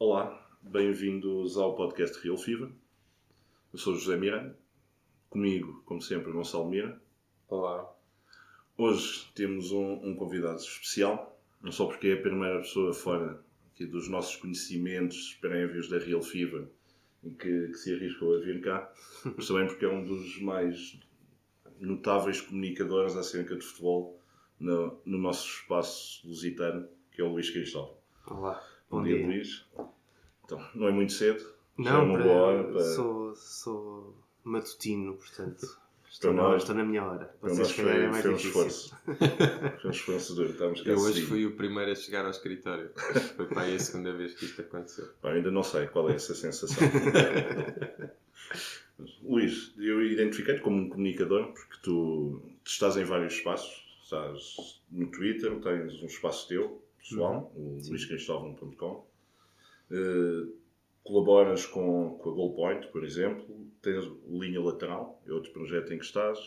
Olá, bem-vindos ao podcast Real Fever. Eu sou o José Miranda, comigo, como sempre, o Gonçalo Mira. Olá. Hoje temos um convidado especial, não só porque é a primeira pessoa fora aqui dos nossos conhecimentos prévios da Real Fever em que se arriscou a vir cá, mas também porque é um dos mais notáveis comunicadores acerca de futebol no nosso espaço lusitano, que é o Luís Cristóvão. Olá. Bom dia, Luís. Então, não é muito cedo? Não, já é uma boa hora para... sou matutino, portanto, Para nós, estou na minha hora. Para nós foi um esforço. Foi um esforço duro. Eu hoje fui o primeiro a chegar ao escritório. Foi para aí a segunda vez que isto aconteceu. Ainda não sei qual é essa sensação. Luís, eu identifiquei-te como um comunicador porque tu estás em vários espaços. Estás no Twitter, tens um espaço teu, pessoal, o luiscristovão.com. Colaboras com a Goalpoint, por exemplo. Tens o Linha Lateral, é outro projeto em que estás.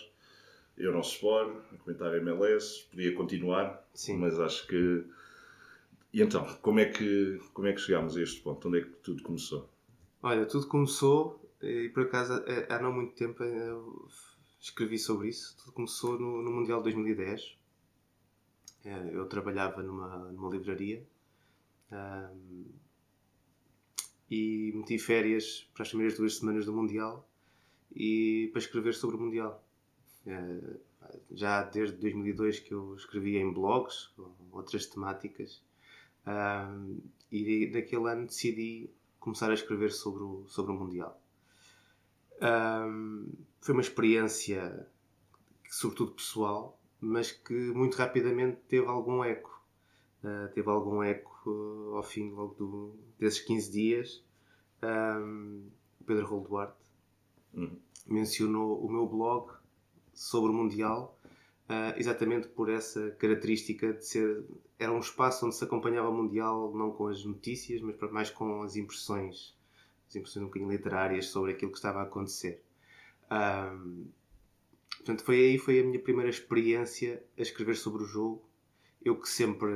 Eurosport, a comentar MLS. Podia continuar, Sim. Mas acho que... E então, como é que chegámos a este ponto? Onde é que tudo começou? Olha, tudo começou, e por acaso há não muito tempo eu escrevi sobre isso. Tudo começou no Mundial de 2010. Eu trabalhava numa livraria e meti férias para as primeiras 2 semanas do Mundial e para escrever sobre o Mundial. Já desde 2002 que eu escrevia em blogs, com outras temáticas, e naquele ano decidi começar a escrever sobre o Mundial. Foi uma experiência, sobretudo pessoal, mas que muito rapidamente teve algum eco. Ao fim logo desses 15 dias. O Pedro Rolo Duarte mencionou o meu blog sobre o Mundial, exatamente por essa característica de ser... Era um espaço onde se acompanhava o Mundial não com as notícias, mas mais com as impressões um bocadinho literárias sobre aquilo que estava a acontecer. Portanto, foi a minha primeira experiência a escrever sobre o jogo. Eu que sempre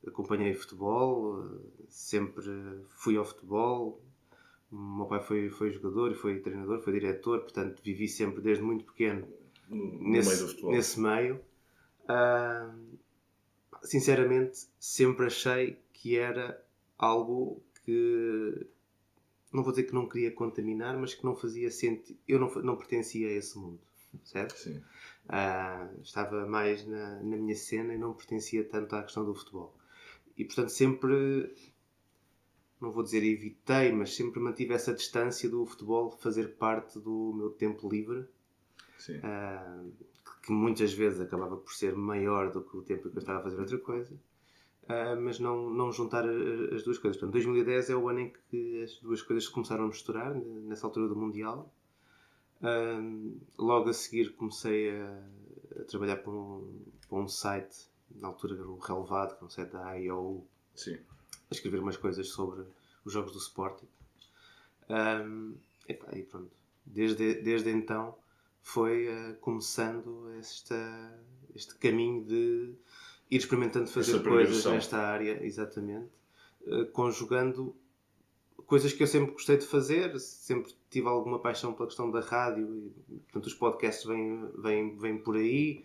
acompanhei futebol, sempre fui ao futebol. O meu pai foi jogador, foi treinador, foi diretor, portanto vivi sempre desde muito pequeno nesse meio. Sinceramente, sempre achei que era algo que, não vou dizer que não queria contaminar, mas que não fazia sentido. Eu não pertencia a esse mundo, certo? Sim. Estava mais na minha cena e não pertencia tanto à questão do futebol. E portanto sempre, não vou dizer evitei, mas sempre mantive essa distância do futebol fazer parte do meu tempo livre. Sim. Que muitas vezes acabava por ser maior do que o tempo que eu estava a fazer outra coisa. Mas não juntar as duas coisas. Portanto, 2010 é o ano em que as duas coisas se começaram a misturar, nessa altura do Mundial. Logo a seguir comecei a trabalhar para um site, na altura era o Relevado, que é um site da AIO, Sim. a escrever umas coisas sobre os jogos do Sporting. E pronto, desde então foi começando este caminho de ir experimentando fazer coisas nesta área, exatamente, conjugando coisas que eu sempre gostei de fazer, sempre tive alguma paixão pela questão da rádio, e portanto os podcasts vêm por aí.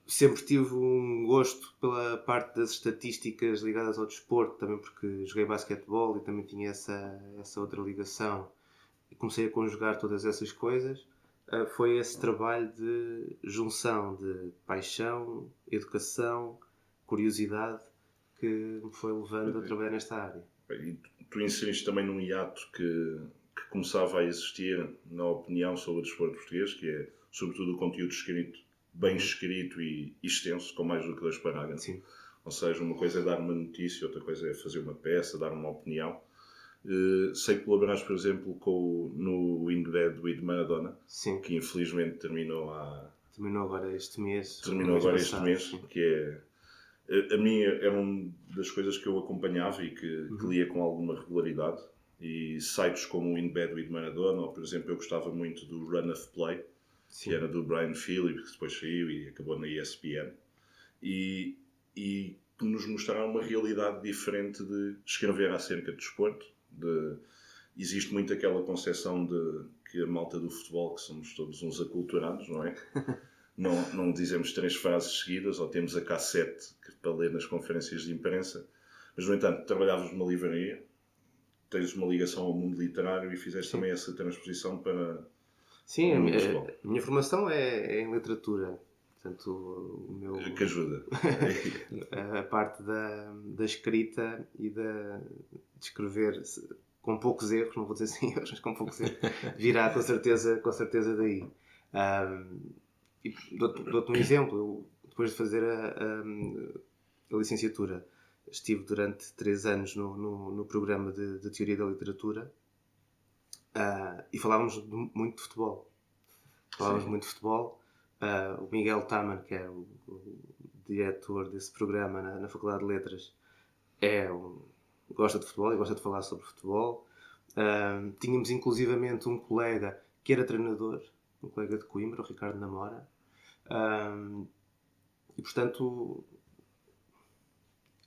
Sempre tive um gosto pela parte das estatísticas ligadas ao desporto, também porque joguei basquetebol e também tinha essa outra ligação. E comecei a conjugar todas essas coisas. Foi esse trabalho de junção de paixão, educação, curiosidade que me foi levando a trabalhar nesta área. E tu inseriste também num hiato que começava a existir na opinião sobre o desporto português, que é sobretudo o conteúdo escrito, bem escrito e extenso, com mais do que 2 parágrafos. Sim. Ou seja, uma coisa é dar uma notícia, outra coisa é fazer uma peça, dar uma opinião. Sei que colaboraste, por exemplo, no In Bed with Maradona. Sim. Que infelizmente terminou agora este mês. Que é... A mim era uma das coisas que eu acompanhava e que lia com alguma regularidade. E sites como o In Bed with Maradona, ou por exemplo, eu gostava muito do Run of Play, Sim. que era do Brian Phillips, que depois saiu e acabou na ESPN. E que nos mostraram uma realidade diferente de escrever acerca de desporto. Existe muito aquela concepção de que a malta do futebol, que somos todos uns aculturados, não é? Não dizemos 3 frases seguidas, ou temos a cassete para ler nas conferências de imprensa. Mas, no entanto, trabalhavas numa livraria, tens uma ligação ao mundo literário e fizeste também essa transposição para... Sim, a minha formação é em literatura. Portanto, o meu... Que ajuda. A parte da escrita e de escrever com poucos erros, não vou dizer sem erros, mas com poucos erros, virá com certeza daí. E dou-te um exemplo. Eu, depois de fazer a licenciatura, estive durante 3 anos no programa de Teoria da Literatura e falávamos muito de futebol. O Miguel Taman, que é o diretor desse programa na Faculdade de Letras, gosta de futebol e gosta de falar sobre futebol. Tínhamos inclusivamente um colega que era treinador, um colega de Coimbra, o Ricardo Namora. E portanto,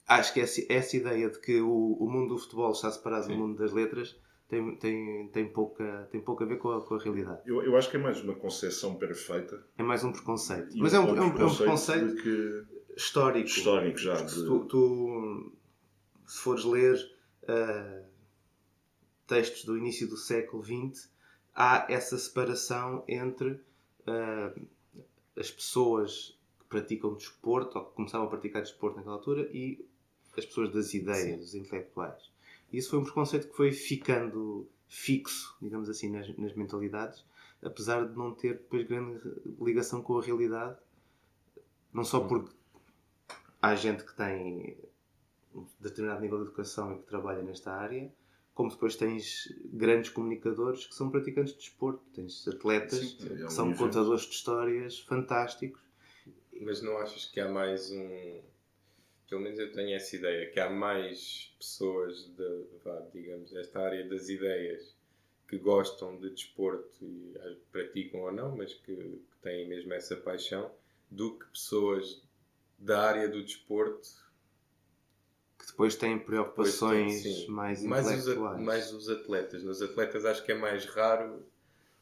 acho que essa ideia de que o mundo do futebol está separado do mundo das letras tem pouco a ver com a realidade. Eu acho que é mais uma concepção perfeita. É mais um preconceito. Mas é um preconceito histórico. Histórico já. Tu, se fores ler textos do início do século XX, há essa separação entre as pessoas que praticam desporto, ou que começavam a praticar desporto naquela altura, e as pessoas das ideias, os intelectuais. E isso foi um preconceito que foi ficando fixo, digamos assim, nas mentalidades, apesar de não ter depois grande ligação com a realidade, não só porque há gente que tem um determinado nível de educação e que trabalha nesta área, como depois tens grandes comunicadores que são praticantes de desporto, tens atletas que são contadores de histórias fantásticos. Mas não achas que há mais pelo menos eu tenho essa ideia, que há mais pessoas digamos, esta área das ideias que gostam de desporto e praticam ou não, mas que têm mesmo essa paixão, do que pessoas da área do desporto que depois têm preocupações mais intelectuais. Mais os atletas. Nos atletas acho que é mais raro,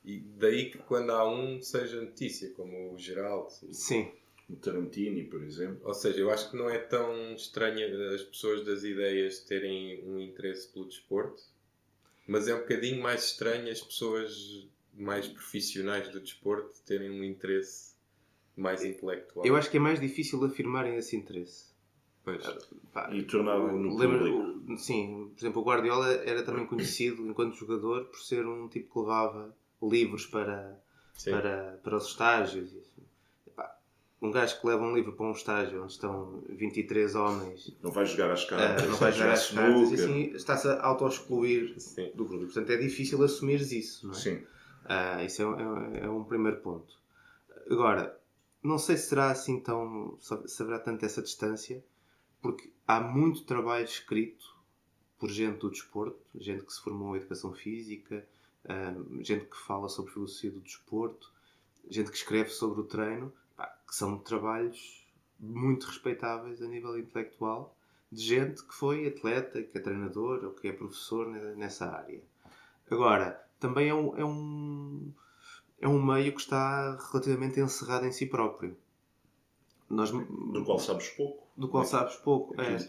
e daí que quando há seja notícia, como o Geraldo. Sim. O Tarantini, por exemplo. Ou seja, eu acho que não é tão estranho as pessoas das ideias terem um interesse pelo desporto, mas é um bocadinho mais estranho as pessoas mais profissionais do desporto terem um interesse mais intelectual. Eu acho que é mais difícil afirmarem esse interesse. Pois. E torná-lo no público. Sim, por exemplo, o Guardiola era também conhecido enquanto jogador por ser um tipo que levava livros para os estágios. Um gajo que leva um livro para um estágio onde estão 23 homens... Não vai jogar às cartas. Não vai jogar às cartas. E assim está-se a auto-excluir do grupo. Portanto, é difícil assumires isso, não é? Sim. Isso é um primeiro ponto. Agora, não sei se será assim se haverá tanta essa distância, porque há muito trabalho escrito por gente do desporto, gente que se formou em educação física, gente que fala sobre filosofia do desporto, gente que escreve sobre o treino, que são trabalhos muito respeitáveis a nível intelectual, de gente que foi atleta, que é treinador ou que é professor nessa área. Agora, também é um meio que está relativamente encerrado em si próprio. Do qual sabes pouco. Sabes pouco. As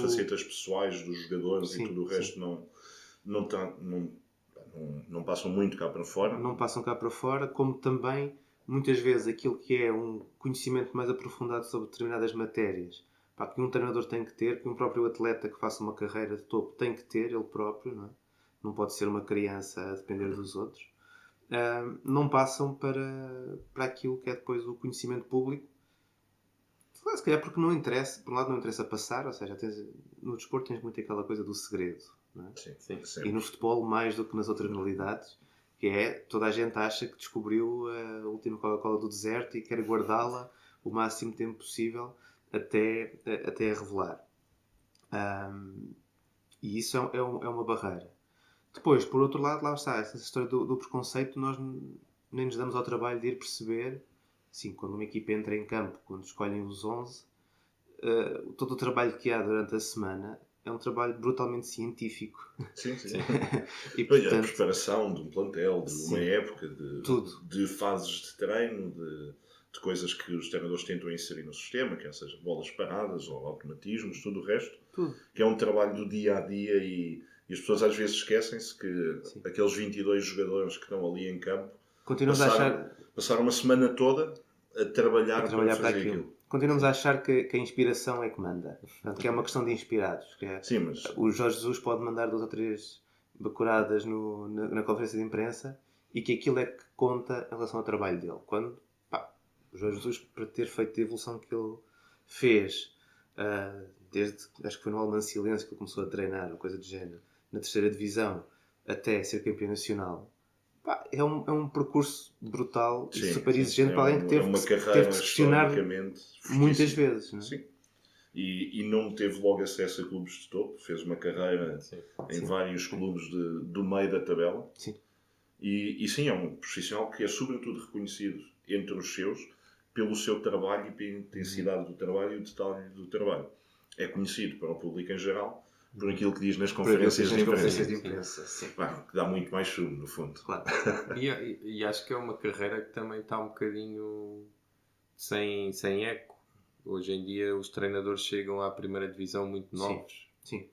facetas pessoais dos jogadores e tudo o resto não passam muito cá para fora. Não passam cá para fora, como também muitas vezes aquilo que é um conhecimento mais aprofundado sobre determinadas matérias, que um treinador tem que ter, que um próprio atleta que faça uma carreira de topo tem que ter, ele próprio, não é? Não pode ser uma criança a depender dos outros, não passam para aquilo que é depois o conhecimento público. Se calhar porque não interessa, por um lado não interessa passar, ou seja, no desporto tens muito aquela coisa do segredo, não é? Sim. E no futebol mais do que nas outras modalidades, que é, toda a gente acha que descobriu a última Coca-Cola do deserto e quer guardá-la o máximo tempo possível até a revelar. E isso é uma barreira. Depois, por outro lado, lá está, essa história do preconceito, nós nem nos damos ao trabalho de ir perceber, assim, quando uma equipa entra em campo, quando escolhem os 11, todo o trabalho que há durante a semana é um trabalho brutalmente científico. Sim, sim. E, A portanto, preparação de um plantel, de uma sim, época, tudo. de fases de treino, de coisas que os treinadores tentam inserir no sistema, quer seja bolas paradas ou automatismos, tudo o resto, Tudo. que é um trabalho do dia a dia e as pessoas às vezes esquecem-se que Sim. aqueles 22 jogadores que estão ali em campo Continuamos a achar passaram uma semana toda a trabalhar para fazer aquilo. Continuamos a achar que a inspiração é que manda. Portanto, que é uma questão de inspirados. Que é, Sim, mas o Jorge Jesus pode mandar 2 ou 3 bacuradas na conferência de imprensa e que aquilo é que conta em relação ao trabalho dele. Quando o Jorge Jesus, para ter feito a evolução que ele fez, desde, acho que foi no Almansilense que ele começou a treinar, ou coisa do género, na 3ª divisão, até ser campeão nacional, é um percurso brutal e super exigente para alguém que teve que se questionar muitas vezes. Não é? Sim. E não teve logo acesso a clubes de topo, fez uma carreira em vários clubes do meio da tabela. Sim. E sim, é um profissional que é sobretudo reconhecido entre os seus pelo seu trabalho e pela intensidade do trabalho e o detalhe do trabalho. É conhecido para o público em geral por aquilo que diz nas conferências de imprensa. Sim. Que dá muito mais sumo, no fundo. Claro. E acho que é uma carreira que também está um bocadinho sem eco. Hoje em dia os treinadores chegam à primeira divisão muito novos. Sim.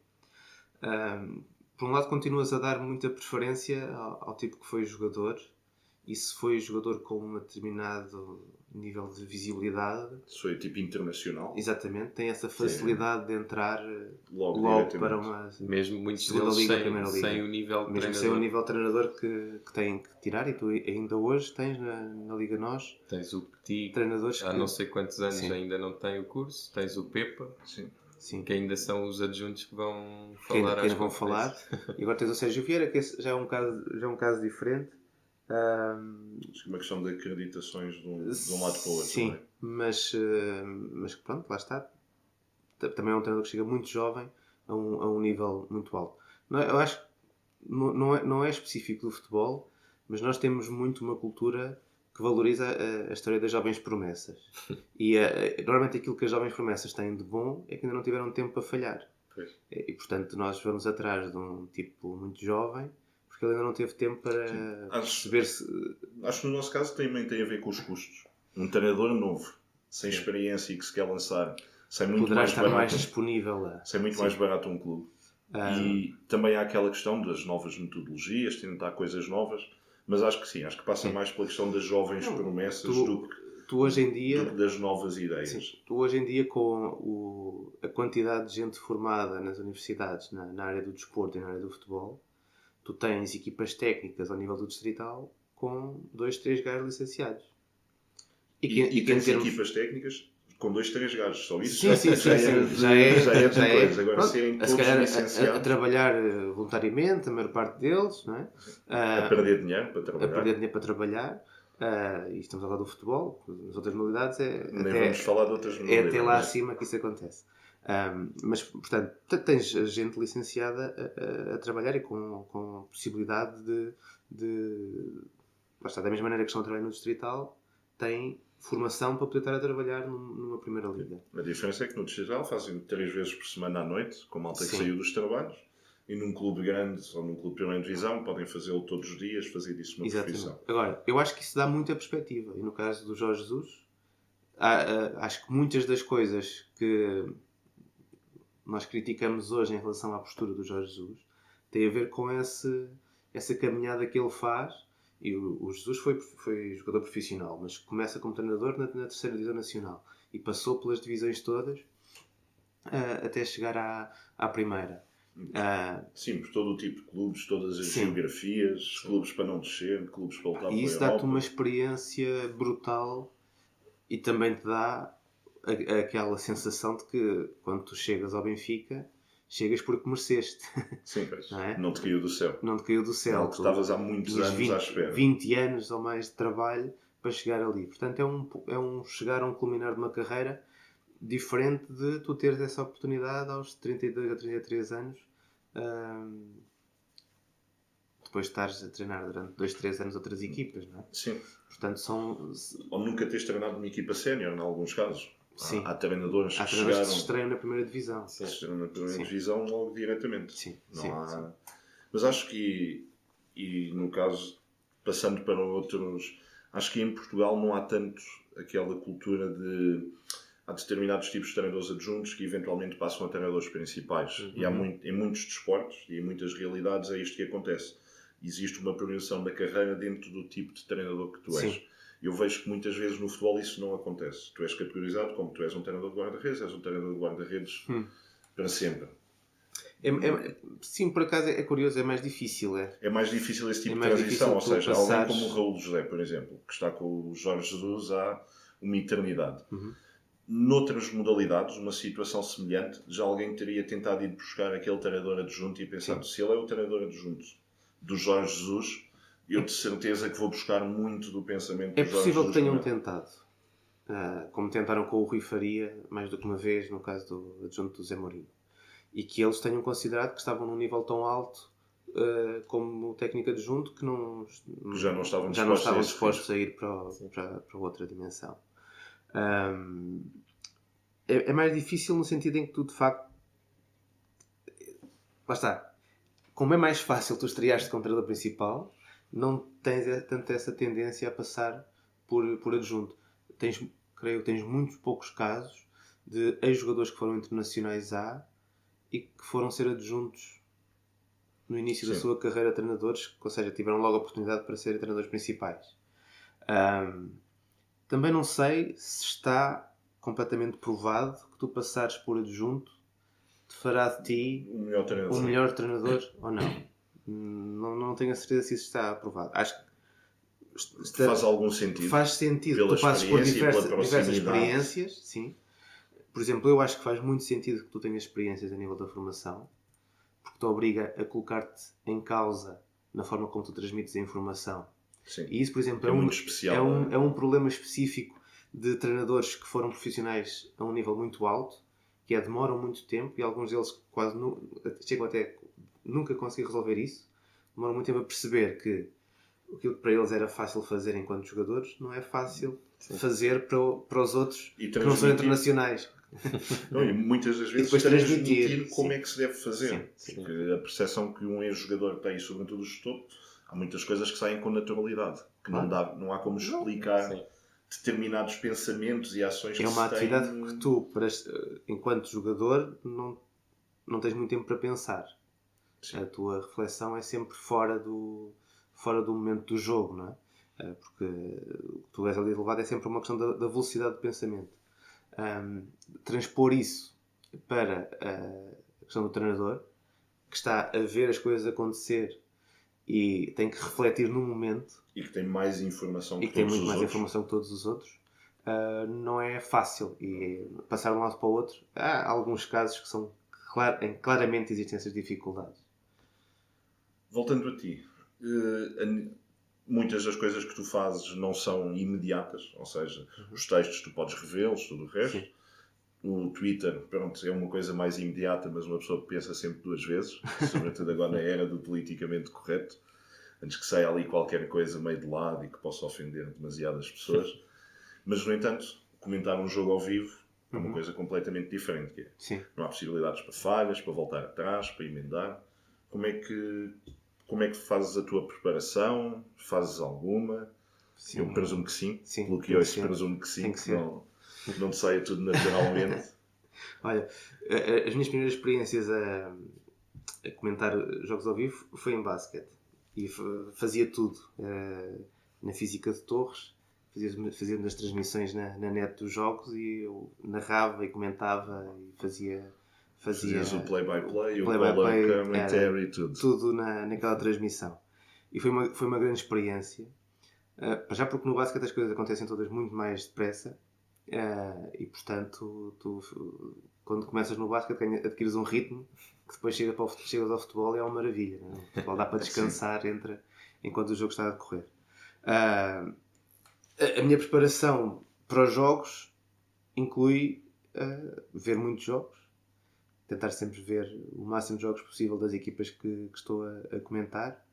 Por um lado continuas a dar muita preferência ao tipo que foi jogador, e se foi jogador com um determinado nível de visibilidade, se foi tipo internacional, exatamente, tem essa facilidade de entrar logo para uma mesmo muitos segunda deles liga, primeira liga, sem o nível de mesmo treinador. sem o nível de treinador que têm que tirar, e tu ainda hoje tens na Liga NOS tens o Petit, treinadores há não sei quantos anos sim, ainda não tem o curso, tens o Pepa, sim, que ainda são os adjuntos que vão que falar ainda vão falar, e agora tens o Sérgio Vieira, que já é um caso diferente. Acho que é uma questão de acreditações de um lado para o outro. Sim, não é? mas pronto, lá está. Também é um treinador que chega muito jovem a um nível muito alto. Eu acho que não é específico do futebol, mas nós temos muito uma cultura que valoriza a história das jovens promessas. E normalmente aquilo que as jovens promessas têm de bom é que ainda não tiveram tempo para falhar. Pois. E portanto nós vamos atrás de um tipo muito jovem porque ele ainda não teve tempo para perceber-se. Acho que no nosso caso também tem a ver com os custos. Um treinador novo, sem experiência e que se quer lançar, sai muito poderá mais estar barato, mais disponível sai muito mais barato um clube. E também há aquela questão das novas metodologias, tentar coisas novas, mas acho que sim, acho que passa mais pela questão das jovens promessas do que hoje em dia, das novas ideias. Sim, tu hoje em dia, com a quantidade de gente formada nas universidades, na área do desporto e na área do futebol, tu tens equipas técnicas ao nível do distrital com 2, 3 gajos licenciados. E tens equipas técnicas com 2, 3 gajos, só isso já é coisa. Agora serem todos licenciados. A trabalhar voluntariamente, a maior parte deles, não é? A perder dinheiro para trabalhar. E estamos a falar do futebol, nas outras modalidades vamos falar de outras modalidades. É até lá acima que isso acontece. Mas, portanto, tens gente licenciada a trabalhar e com possibilidade lá está, da mesma maneira que estão a trabalhar no distrital, tem formação para poder estar a trabalhar numa primeira liga. A diferença é que no distrital fazem 3 vezes por semana à noite, com malta que saiu dos trabalhos, e num clube grande ou num clube de primeira divisão podem fazê-lo todos os dias, fazer disso uma profissão. Agora, eu acho que isso dá muita perspectiva, e no caso do Jorge Jesus, acho que muitas das coisas que nós criticamos hoje em relação à postura do Jorge Jesus tem a ver com essa caminhada que ele faz. E o Jesus foi jogador profissional, mas começa como treinador na 3ª divisão nacional e passou pelas divisões todas até chegar à primeira. Sim, por todo o tipo de clubes, todas as geografias, clubes para não descer, clubes para voltar para a Europa. E isso dá-te uma experiência brutal e também te dá aquela sensação de que quando tu chegas ao Benfica, chegas porque mereceste. Sim, pois. Não te caiu do céu. Não te caiu do céu. Não, tu estavas há muitos anos à espera. 20 anos ou mais de trabalho para chegar ali. Portanto, é um chegar a um culminar de uma carreira diferente de tu teres essa oportunidade aos 32 ou 33 anos, depois de estares a treinar durante 2, 3 anos outras equipas, não é? Sim. Portanto, ou nunca teres treinado numa equipa sénior, em alguns casos. Sim. Há treinadores que chegaram... se estreiam na primeira divisão. Se estreiam na primeira divisão logo diretamente. Sim. Não há... Mas acho que, e no caso, passando para outros, acho que em Portugal não há tanto aquela cultura de... Há determinados tipos de treinadores adjuntos que eventualmente passam a treinadores principais. E em muitos desportos e em muitas realidades é isto que acontece. Existe uma progressão da carreira dentro do tipo de treinador que tu és. Sim. Eu vejo que muitas vezes no futebol isso não acontece. Tu és categorizado como tu és um treinador de guarda-redes, és um treinador de guarda-redes para sempre. Sim, por acaso é curioso, é mais difícil. É mais difícil esse tipo de transição. Ou seja, alguém como o Raul José, por exemplo, que está com o Jorge Jesus há uma eternidade. Noutras modalidades, uma situação semelhante, já alguém teria tentado ir buscar aquele treinador adjunto e pensado, se ele é o treinador adjunto do Jorge Jesus, eu de certeza que vou buscar muito do pensamento do Jorge Jesus. É possível que tenham tentado. Como tentaram com o Rui Faria, mais do que uma vez, no caso do adjunto do Zé Mourinho. E que eles tenham considerado que estavam num nível tão alto como técnica adjunto que já não estavam dispostos a ir para outra dimensão. É mais difícil no sentido em que tu, de facto... Lá está. Como é mais fácil tu estreares-te como treinador principal, não tens tanto essa tendência a passar por adjunto. Creio que tens muito poucos casos de ex-jogadores que foram internacionais e que foram ser adjuntos no início da sua carreira de treinadores, ou seja, tiveram logo a oportunidade para serem treinadores principais. Também não sei se está completamente provado que tu passares por adjunto te fará de ti o melhor treinador ou não. Não tenho a certeza se isso está aprovado. Acho que faz algum sentido. Faz sentido que tu passes por diversas experiências, sim. Por exemplo, eu acho que faz muito sentido que tu tenhas experiências a nível da formação, porque te obriga a colocar-te em causa na forma como tu transmites a informação. Sim. E isso, por exemplo, muito especial, é um problema específico de treinadores que foram profissionais a um nível muito alto, que demoram muito tempo, e alguns deles quase chegam até nunca conseguir resolver isso. Demoram muito tempo a perceber que aquilo que para eles era fácil fazer enquanto jogadores não é fácil fazer para os outros que não são internacionais. Não, e muitas das vezes transmitir como é que se deve fazer. Porque a percepção que um ex-jogador tem, sobretudo o gestor, há muitas coisas que saem com naturalidade, que não há como explicar determinados pensamentos e ações que é uma atividade que tu, enquanto jogador, não tens muito tempo para pensar. Sim. A tua reflexão é sempre fora do momento do jogo, não é? Porque o que tu és ali levado é sempre uma questão da velocidade de pensamento. Transpor isso para a questão do treinador, que está a ver as coisas acontecer e tem que refletir no momento, e que tem mais informação que tem muito mais informação que todos os outros, não é fácil. E passar de um lado para o outro, há alguns casos que são claramente existem essas dificuldades. Voltando a ti, muitas das coisas que tu fazes não são imediatas, ou seja, os textos tu podes revê-los, tudo o resto. Sim. O Twitter, pronto, é uma coisa mais imediata, mas uma pessoa pensa sempre duas vezes, sobretudo agora na era do politicamente correto, antes que saia ali qualquer coisa meio de lado e que possa ofender demasiadas pessoas. Mas, no entanto, comentar um jogo ao vivo é uma coisa completamente diferente. Que é. Sim. Não há possibilidades para falhas, para voltar atrás, para emendar. Como é que fazes a tua preparação? Fazes alguma? Sim. Eu presumo que sim. Pelo que ouço, presumo que sim. Que não te saia tudo naturalmente. Olha, as minhas primeiras experiências a comentar jogos ao vivo foi em basquete. E fazia tudo. Na física de Torres, fazia as transmissões na net dos jogos e eu narrava e comentava e fazia Fazias o play-by-play, o color commentary, tudo naquela transmissão. E foi uma grande experiência. Já porque no basquete as coisas acontecem todas muito mais depressa e portanto tu quando começas no basquete adquires um ritmo que depois chegas ao futebol e é uma maravilha, não é? O futebol dá para descansar enquanto o jogo está a decorrer. A minha preparação para os jogos inclui ver muitos jogos, tentar sempre ver o máximo de jogos possível das equipas que estou a comentar,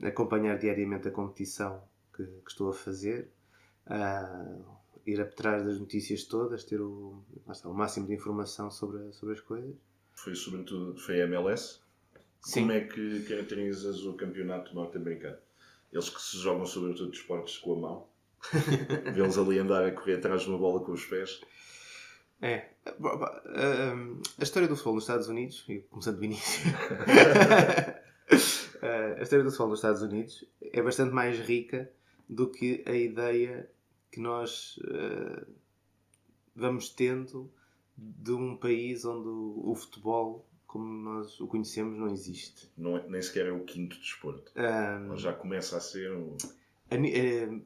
acompanhar diariamente a competição que estou a fazer, ir atrás das notícias todas, ter o máximo de informação sobre as coisas. Foi sobretudo a MLS? Sim. Como é que caracterizas o campeonato norte-americano? Eles que se jogam sobretudo esportes com a mão, vê-los ali andar a correr atrás de uma bola com os pés. A história do futebol nos Estados Unidos, começando do início, a história do futebol nos Estados Unidos é bastante mais rica do que a ideia que nós vamos tendo de um país onde o futebol, como nós o conhecemos, não existe. Nem sequer é o quinto desporto. Já começa a ser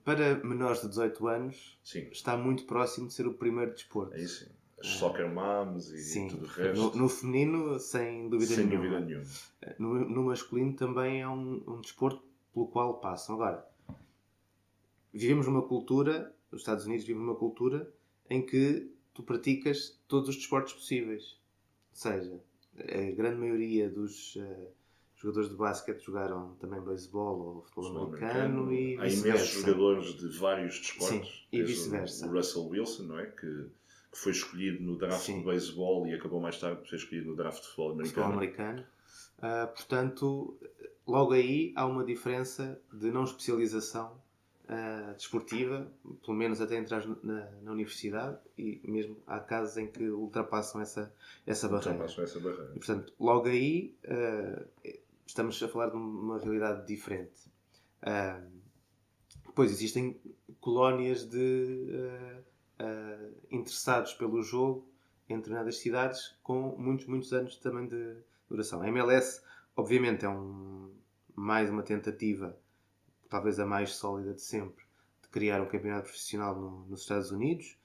para menores de 18 anos, sim, está muito próximo de ser o primeiro desporto. É isso, sim. As soccer moms e tudo o resto. No feminino, sem dúvida nenhuma. No masculino também é um desporto pelo qual passam. Agora, vivemos numa cultura, os Estados Unidos vivem numa cultura em que tu praticas todos os desportos possíveis. Ou seja, a grande maioria dos jogadores de basquete jogaram também beisebol ou futebol americano e há imensos jogadores de vários desportos. Sim, e vice-versa. O Russell Wilson, não é? Que foi escolhido no draft de beisebol e acabou mais tarde por ser escolhido no draft de futebol americano. Portanto, logo aí há uma diferença de não especialização desportiva, pelo menos até entrar na universidade, e mesmo há casos em que ultrapassam essa barreira. E, portanto, logo aí estamos a falar de uma realidade diferente. Depois existem colónias de interessados pelo jogo em determinadas cidades com muitos anos também de duração. A MLS, obviamente, é mais uma tentativa, talvez a mais sólida de sempre, de criar um campeonato profissional nos Estados Unidos.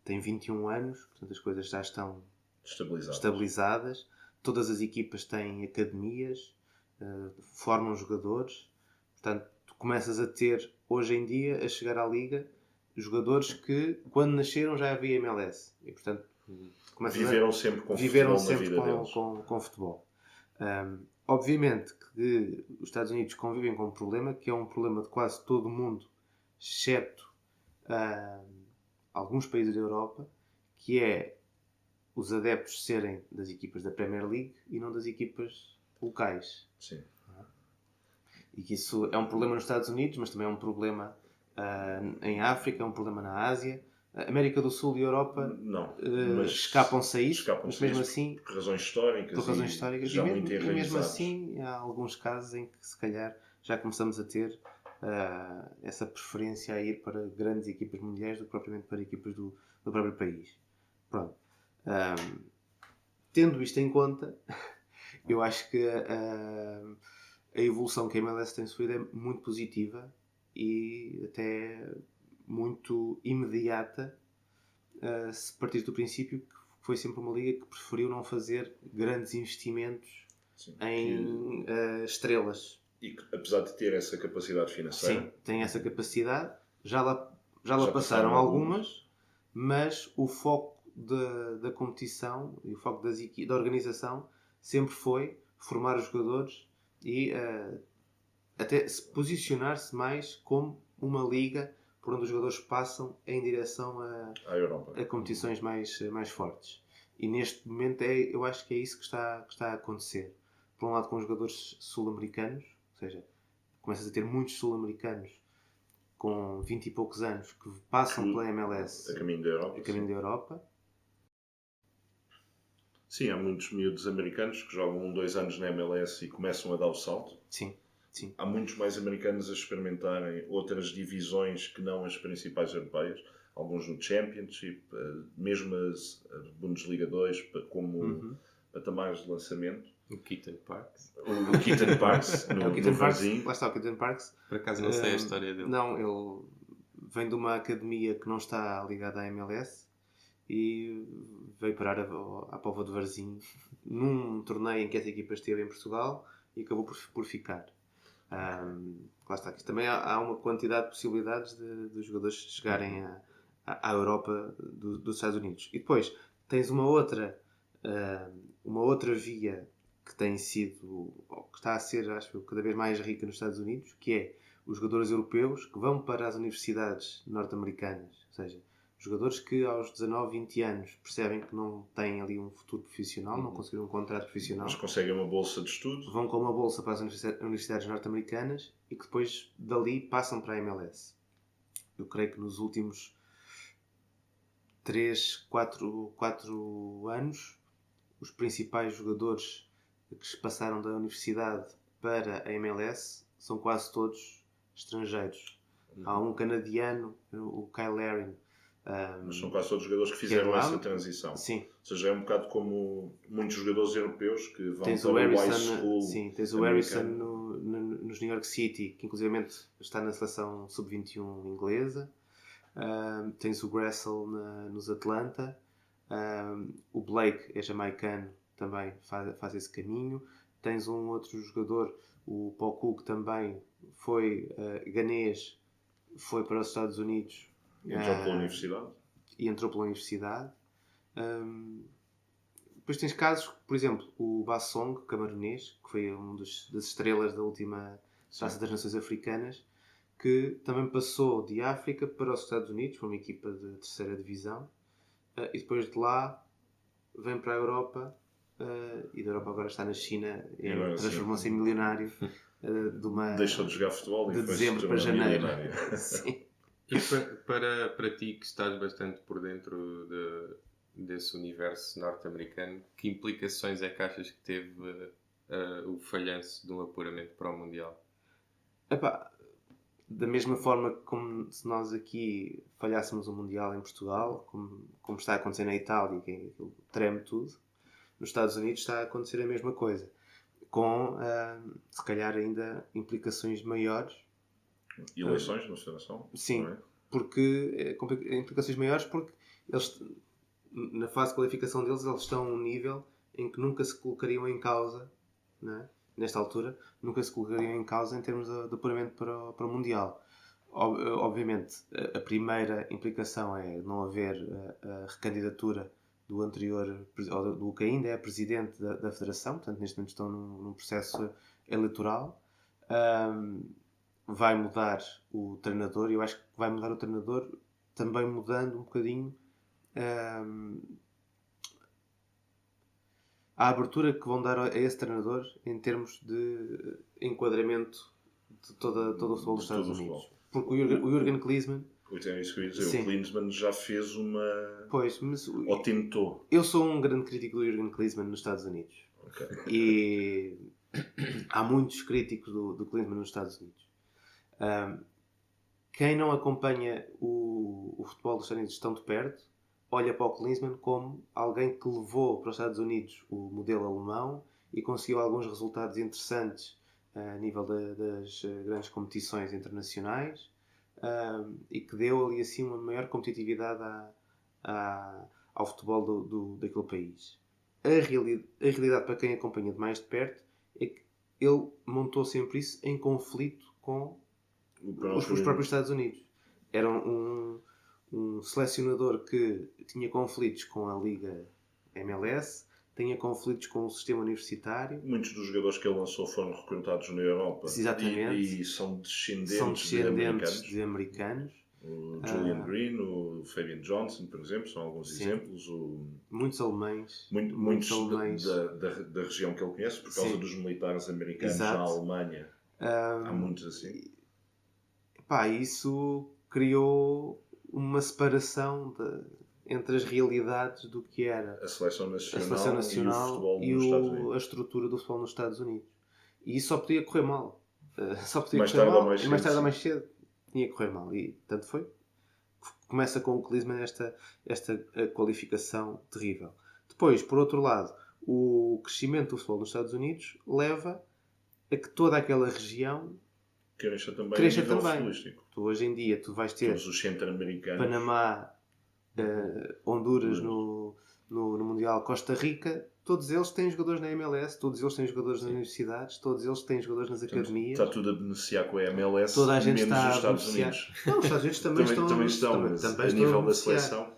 Tem 21 anos, portanto as coisas já estão estabilizadas. Todas as equipas têm academias, formam jogadores. Portanto, tu começas a ter, hoje em dia, a chegar à Liga, jogadores que, quando nasceram, já havia MLS. E, portanto, viveram sempre com futebol. Obviamente que os Estados Unidos convivem com um problema, que é um problema de quase todo o mundo, exceto alguns países da Europa, que é os adeptos serem das equipas da Premier League e não das equipas locais. Sim. E que isso é um problema nos Estados Unidos, mas também é um problema em África, é um problema na Ásia. A América do Sul e a Europa escapam-se a isso, mas mesmo assim, por razões históricas já muito enraizadas. E mesmo assim, há alguns casos em que, se calhar, já começamos a ter essa preferência a ir para grandes equipas mundiais do que propriamente para equipas do próprio país. Pronto. Tendo isto em conta, eu acho que a evolução que a MLS tem sofrido é muito positiva e até muito imediata, se partir do princípio que foi sempre uma liga que preferiu não fazer grandes investimentos em estrelas. E que, apesar de ter essa capacidade financeira... Sim, tem essa capacidade. Já lá passaram algumas, mas o foco da competição e o foco da organização sempre foi formar os jogadores e até se posicionar-se mais como uma liga por onde os jogadores passam em direção a competições mais fortes. E neste momento eu acho que é isso que está a acontecer. Por um lado, com os jogadores sul-americanos, ou seja, começas a ter muitos sul-americanos com 20 e poucos anos que passam pela MLS a caminho da Europa. Sim, há muitos miúdos americanos que jogam 2 anos na MLS e começam a dar o salto. Sim. Há muitos mais americanos a experimentarem outras divisões que não as principais europeias. Alguns no Championship, mesmo a Bundesliga 2 como patamares de lançamento. O Keaton Parks. O Keaton Parks, no Varzinho. Lá está o Keaton Parks. Por acaso não sei a história dele. Não, ele vem de uma academia que não está ligada à MLS e veio parar à Póvoa de Varzim num torneio em que essa equipa esteve em Portugal e acabou por ficar. Lá está, aqui também há uma quantidade de possibilidades de jogadores chegarem à Europa dos Estados Unidos. E depois tens uma outra via que tem sido, ou que está a ser, acho eu, cada vez mais rica nos Estados Unidos, que é os jogadores europeus que vão para as universidades norte-americanas. Ou seja, jogadores que aos 19, 20 anos percebem que não têm ali um futuro profissional, não conseguiram um contrato profissional. Mas conseguem uma bolsa de estudo. Vão com uma bolsa para as universidades norte-americanas e que depois dali passam para a MLS. Eu creio que nos últimos 3, 4 anos, os principais jogadores que se passaram da universidade para a MLS são quase todos estrangeiros. Há um canadiano, o Kyle Larin. Mas são quase todos jogadores que fizeram essa transição. Sim. Ou seja, é um bocado como muitos jogadores europeus que vão tens para o Harrison, high school. sim, tens o Harrison nos New York City, que inclusivamente está na seleção sub-21 inglesa. Tens o Gressel nos Atlanta. O Blake é jamaicano, também faz esse caminho. Tens um outro jogador, o Poku, que também foi ganês, foi para os Estados Unidos. Entrou pela universidade. E entrou pela universidade. Depois tens casos, por exemplo, o Bassong, camaronês, que foi uma das estrelas da última Taça das Nações Africanas, que também passou de África para os Estados Unidos, para uma equipa de terceira divisão, e depois de lá vem para a Europa, e da Europa agora está na China, e transformou-se em milionário. Deixou de jogar futebol de e dezembro para janeiro. Sim. E para ti, que estás bastante por dentro desse universo norte-americano, que implicações é que achas que teve o falhanço de um apuramento para o Mundial? Epá, da mesma forma como se nós aqui falhássemos o Mundial em Portugal, como está a acontecer na Itália, que aquilo treme tudo, nos Estados Unidos está a acontecer a mesma coisa, com se calhar ainda implicações maiores. Eleições na Federação? Sim, porque implicações maiores porque eles, na fase de qualificação deles, eles estão a um nível em que nunca se colocariam em causa, né? Nesta altura, nunca se colocariam em causa em termos de apuramento para o Mundial. Obviamente, a primeira implicação é não haver a recandidatura do anterior, ou do que ainda é presidente da Federação, portanto, neste momento estão num processo eleitoral. Vai mudar o treinador, e eu acho que vai mudar o treinador também mudando um bocadinho a abertura que vão dar a esse treinador em termos de enquadramento de todo o futebol dos Estados Unidos. Porque o Jürgen Klinsmann... É isso que eu ia dizer. O Klinsmann já fez uma... Pois, mas... Ou tentou. Eu sou um grande crítico do Jürgen Klinsmann nos Estados Unidos. Okay. E há muitos críticos do Klinsmann nos Estados Unidos. Quem não acompanha o futebol dos Estados Unidos tão de perto, olha para o Klinsmann como alguém que levou para os Estados Unidos o modelo alemão e conseguiu alguns resultados interessantes a nível das grandes competições internacionais, e que deu ali assim uma maior competitividade ao futebol daquele país. A realidade, para quem acompanha de mais de perto, é que ele montou sempre isso em conflito com os próprios Estados Unidos. Era um selecionador que tinha conflitos com a Liga MLS, tinha conflitos com o sistema universitário. Muitos dos jogadores que ele lançou foram recrutados na Europa. Exatamente. E são descendentes de americanos. O Julian Green, o Fabian Johnson, por exemplo, são alguns exemplos. Muitos alemães. Muitos alemães da região que ele conhece, por causa dos militares americanos na Alemanha. Há muitos assim. Isso criou uma separação entre as realidades do que era a seleção nacional e a estrutura do futebol nos Estados Unidos. E isso só podia correr mal. Mais tarde ou mais cedo tinha que correr mal. E tanto foi. Começa com o Klinsmann esta qualificação terrível. Depois, por outro lado, o crescimento do futebol nos Estados Unidos leva a que toda aquela região cresça também. Tu, hoje em dia, tu vais ter os centro-americanos, Panamá, Honduras no Mundial, Costa Rica, todos eles têm jogadores na MLS, todos eles têm jogadores nas universidades, todos eles têm jogadores nas academias. Está tudo a beneficiar com a MLS, toda a gente menos está os Estados Unidos. Não, os Estados Unidos também estão a nível da seleção.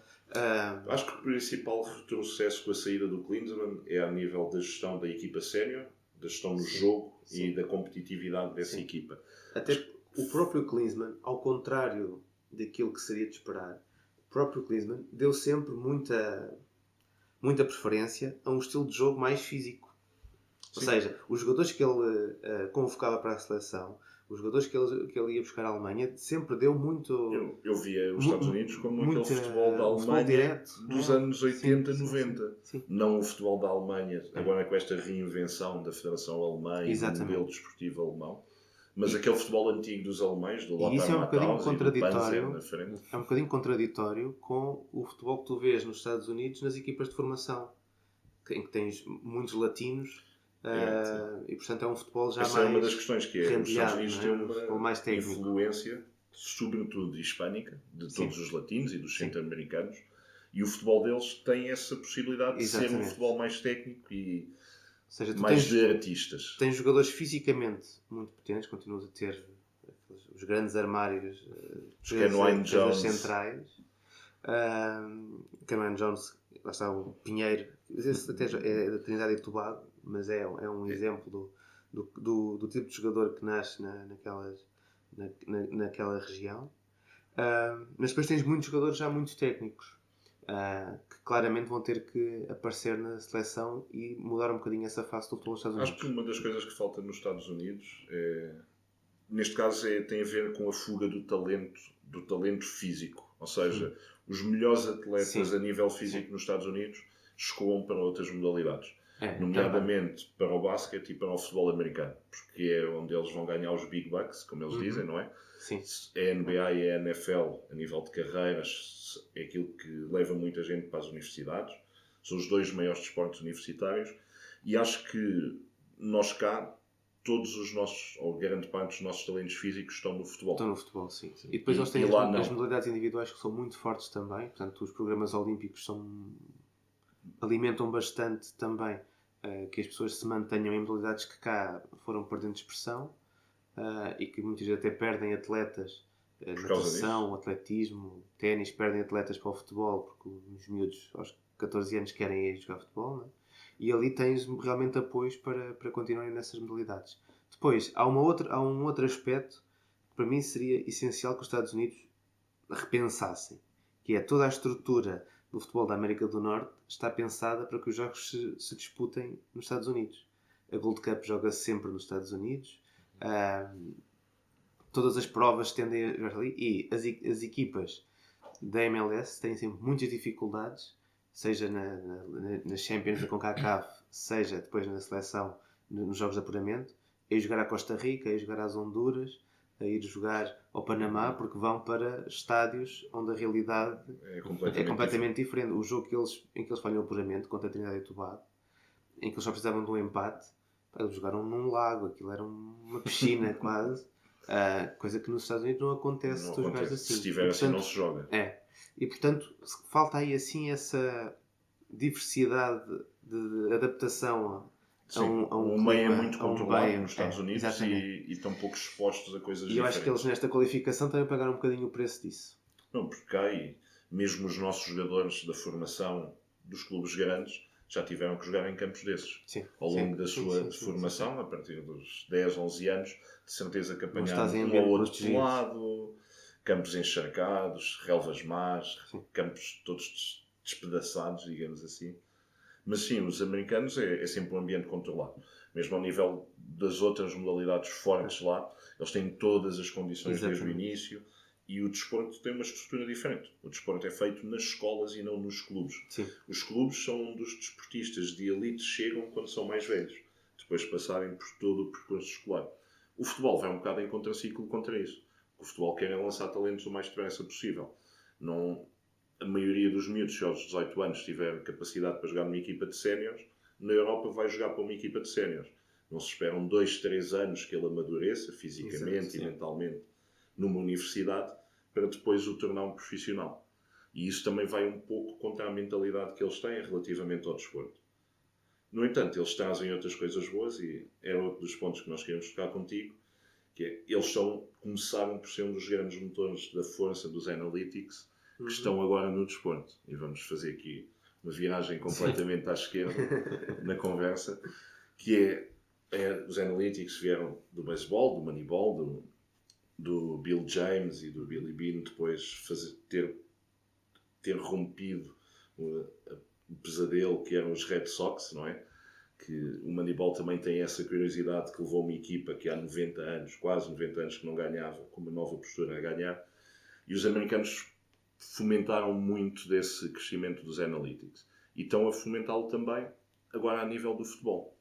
Acho que o principal retrocesso com a saída do Klinsmann é a nível da gestão da equipa sénior, da gestão do jogo e da competitividade dessa equipa. Até o próprio Klinsmann, ao contrário daquilo que seria de esperar, o próprio Klinsmann deu sempre muita preferência a um estilo de jogo mais físico. Ou seja, os jogadores que ele convocava para a seleção, os jogadores que ele ia buscar à Alemanha, sempre deu muito... Eu via os Estados Unidos como aquele futebol da futebol Alemanha direto, dos anos 80, 90. Sim. Não o futebol daAlemanha, agora com esta reinvenção da Federação Alemã e do modelo desportivo alemão. Mas aquele futebol antigo dos alemães, do Lothar Matthaus e do Panzer na frente. É um bocadinho contraditório com o futebol que tu vês nos Estados Unidos nas equipas de formação, em que tens muitos latinos. E portanto é um futebol já Essa mais... é uma das questões que é. Os Estados Unidos têm uma mais influência, sobretudo hispânica, de todos os latinos e dos centro-americanos, e o futebol deles tem essa possibilidade de ser um futebol mais técnico e mais de artistas. Tens jogadores fisicamente muito potentes, continuas a ter os grandes armários, os Kenwayne Jones centrais. Kenwayne Jones, lá está o Pinheiro, esse até é da Trindade e Tobago, mas é um exemplo do tipo de jogador que nasce naquela região. Mas depois tens muitos jogadores já muito técnicos, que claramente vão ter que aparecer na seleção e mudar um bocadinho essa face do futebol dos Estados Unidos. Acho que uma das coisas que falta nos Estados Unidos neste caso tem a ver com a fuga do talento físico. Ou seja, os melhores atletas a nível físico nos Estados Unidos escoam para outras modalidades. Nomeadamente para o basquete e para o futebol americano. Porque é onde eles vão ganhar os big bucks, como eles dizem, não é? Sim. A NBA e a NFL, a nível de carreiras, é aquilo que leva muita gente para as universidades. São os dois maiores desportos universitários. E acho que nós cá, todos os nossos, ou grande parte dos nossos talentos físicos estão no futebol. Estão no futebol, sim. E depois eles têm as modalidades individuais que são muito fortes também. Portanto, os programas olímpicos alimentam bastante também que as pessoas se mantenham em modalidades que cá foram perdendo expressão e que muitas vezes até perdem atletas, natação, atletismo, ténis, perdem atletas para o futebol porque os miúdos aos 14 anos querem ir jogar futebol, não é? E ali tens realmente apoios para continuarem nessas modalidades. Depois, há um outro aspecto que para mim seria essencial que os Estados Unidos repensassem, que é toda a estrutura do futebol da América do Norte está pensada para que os jogos se disputem nos Estados Unidos. A Gold Cup joga-se sempre nos Estados Unidos. Todas as provas tendem a jogar ali. E as equipas da MLS têm sempre muitas dificuldades, seja nas Champions da CONCACAF, seja depois na seleção, nos jogos de apuramento, a ir jogar à Costa Rica, a ir jogar às Honduras, a ir jogar ao Panamá, porque vão para estádios onde a realidade é completamente diferente. O jogo em que eles falham o apuramento contra a Trindade e Tobago, em que eles só precisavam de um empate, eles jogaram num lago, aquilo era uma piscina quase, coisa que nos Estados Unidos não acontece se tu jogares assim. Se estiver assim não se joga. E portanto falta aí assim essa diversidade de adaptação a um meio é muito controlado nos Estados Unidos e estão pouco expostos a coisas diferentes. E eu acho que eles nesta qualificação também pagaram um bocadinho o preço disso. Não, porque cá mesmo os nossos jogadores da formação dos clubes grandes já tiveram que jogar em campos desses. Ao longo da sua formação, a partir dos 10, 11 anos, de certeza que apanharam um ou outro lado, campos encharcados, relvas más, campos todos despedaçados, digamos assim. Mas sim, os americanos é sempre um ambiente controlado. Mesmo ao nível das outras modalidades fortes lá, eles têm todas as condições desde o início e o desporto tem uma estrutura diferente. O desporto é feito nas escolas e não nos clubes. Os clubes são onde os desportistas de elite chegam quando são mais velhos, depois de passarem por todo o percurso escolar. O futebol vai um bocado em contraciclo contra isso. O futebol quer lançar talentos o mais depressa possível. A maioria dos miúdos, se aos 18 anos tiver capacidade para jogar numa equipa de séniores, na Europa vai jogar para uma equipa de séniores. Não se esperam 2, 3 anos que ele amadureça fisicamente e mentalmente numa universidade para depois o tornar um profissional. E isso também vai um pouco contra a mentalidade que eles têm relativamente ao desporto. No entanto, eles trazem outras coisas boas e é outro dos pontos que nós queremos tocar contigo, que é, eles começaram por ser um dos grandes motores da força dos analytics que estão agora no desporto. E vamos fazer aqui uma viragem completamente à esquerda na conversa, que os analytics vieram do baseball, do moneyball, do Bill James e do Billy Beane depois ter rompido o pesadelo que eram os Red Sox, não é? Que o Moneyball também tem essa curiosidade que levou uma equipa que há 90 anos, quase 90 anos, que não ganhava, com uma nova postura a ganhar. E os americanos fomentaram muito desse crescimento dos analytics. E estão a fomentá-lo também agora a nível do futebol.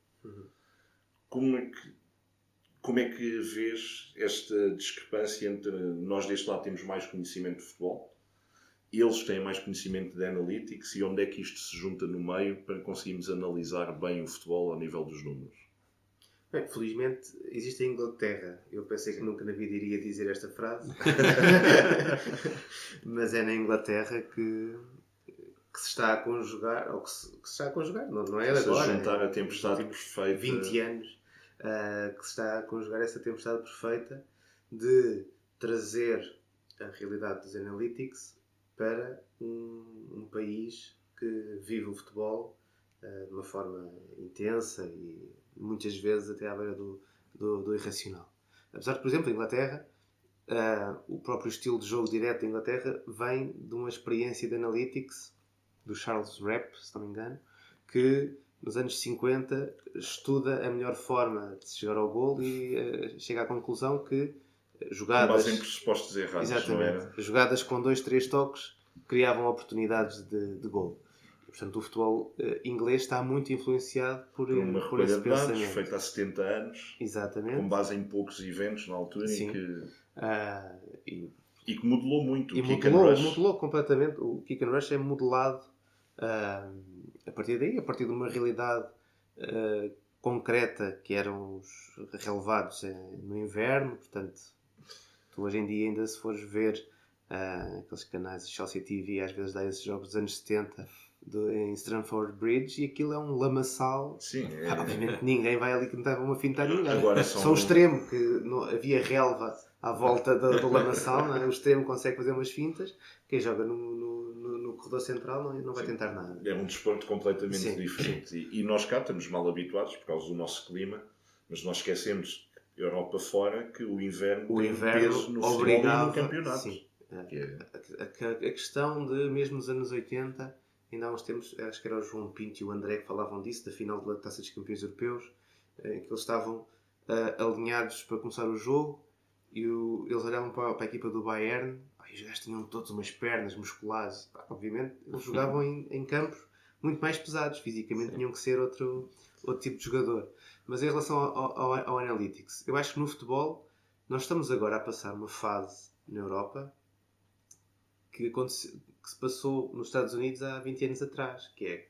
Como é que vês esta discrepância entre nós deste lado temos mais conhecimento de futebol, eles têm mais conhecimento de analytics, e onde é que isto se junta no meio para conseguirmos analisar bem o futebol ao nível dos números? Bem, felizmente existe a Inglaterra. Eu pensei que nunca na vida iria dizer esta frase. Mas é na Inglaterra que se está a conjugar, ou que se está a conjugar, não é de agora. Se juntar a tempestade perfeita. 20 anos que se está a conjugar essa tempestade perfeita de trazer a realidade dos analytics para um país que vive o futebol de uma forma intensa e muitas vezes até à beira do irracional. Apesar de, por exemplo, a Inglaterra, o próprio estilo de jogo direto da Inglaterra vem de uma experiência de analytics do Charles Rapp, se não me engano, que nos anos 50 estuda a melhor forma de chegar ao golo e chega à conclusão que jogadas... Com base em pressupostos errados, exatamente, não era? Jogadas com 2-3 toques criavam oportunidades de golo. Portanto, o futebol inglês está muito influenciado por uma recolha esse de dados pensamento. feita há 70 anos, exatamente, com base em poucos eventos na altura. Sim. E que modelou muito e o Kick and Rush. modelou completamente. O Kick and Rush é modelado a partir daí, a partir de uma realidade concreta, que eram os relevados no inverno. Portanto, tu hoje em dia, ainda se fores ver aqueles canais de Chelsea TV, às vezes dá esses jogos dos anos 70 em Stamford Bridge, e aquilo é um lamaçal. Sim, obviamente ninguém vai ali tentar uma finta a ninguém. Agora só o extremo, que não, havia relva à volta do lamaçal, não é? O extremo consegue fazer umas fintas, quem joga no corredor central não vai tentar nada. É um desporto completamente diferente. E nós cá estamos mal habituados por causa do nosso clima, mas nós esquecemos, Europa fora, que o inverno tem peso no futebol e no campeonato. Sim. A questão de, mesmo nos anos 80, ainda há uns tempos, acho que era o João Pinto e o André que falavam disso, da final da Taça dos Campeões Europeus, em que eles estavam alinhados para começar o jogo, e eles olhavam para a equipa do Bayern, e os gajos tinham todos umas pernas musculares. Obviamente, eles jogavam em campos muito mais pesados, fisicamente tinham que ser outro tipo de jogador. Mas em relação ao Analytics, eu acho que no futebol nós estamos agora a passar uma fase na Europa que se passou nos Estados Unidos há 20 anos atrás, que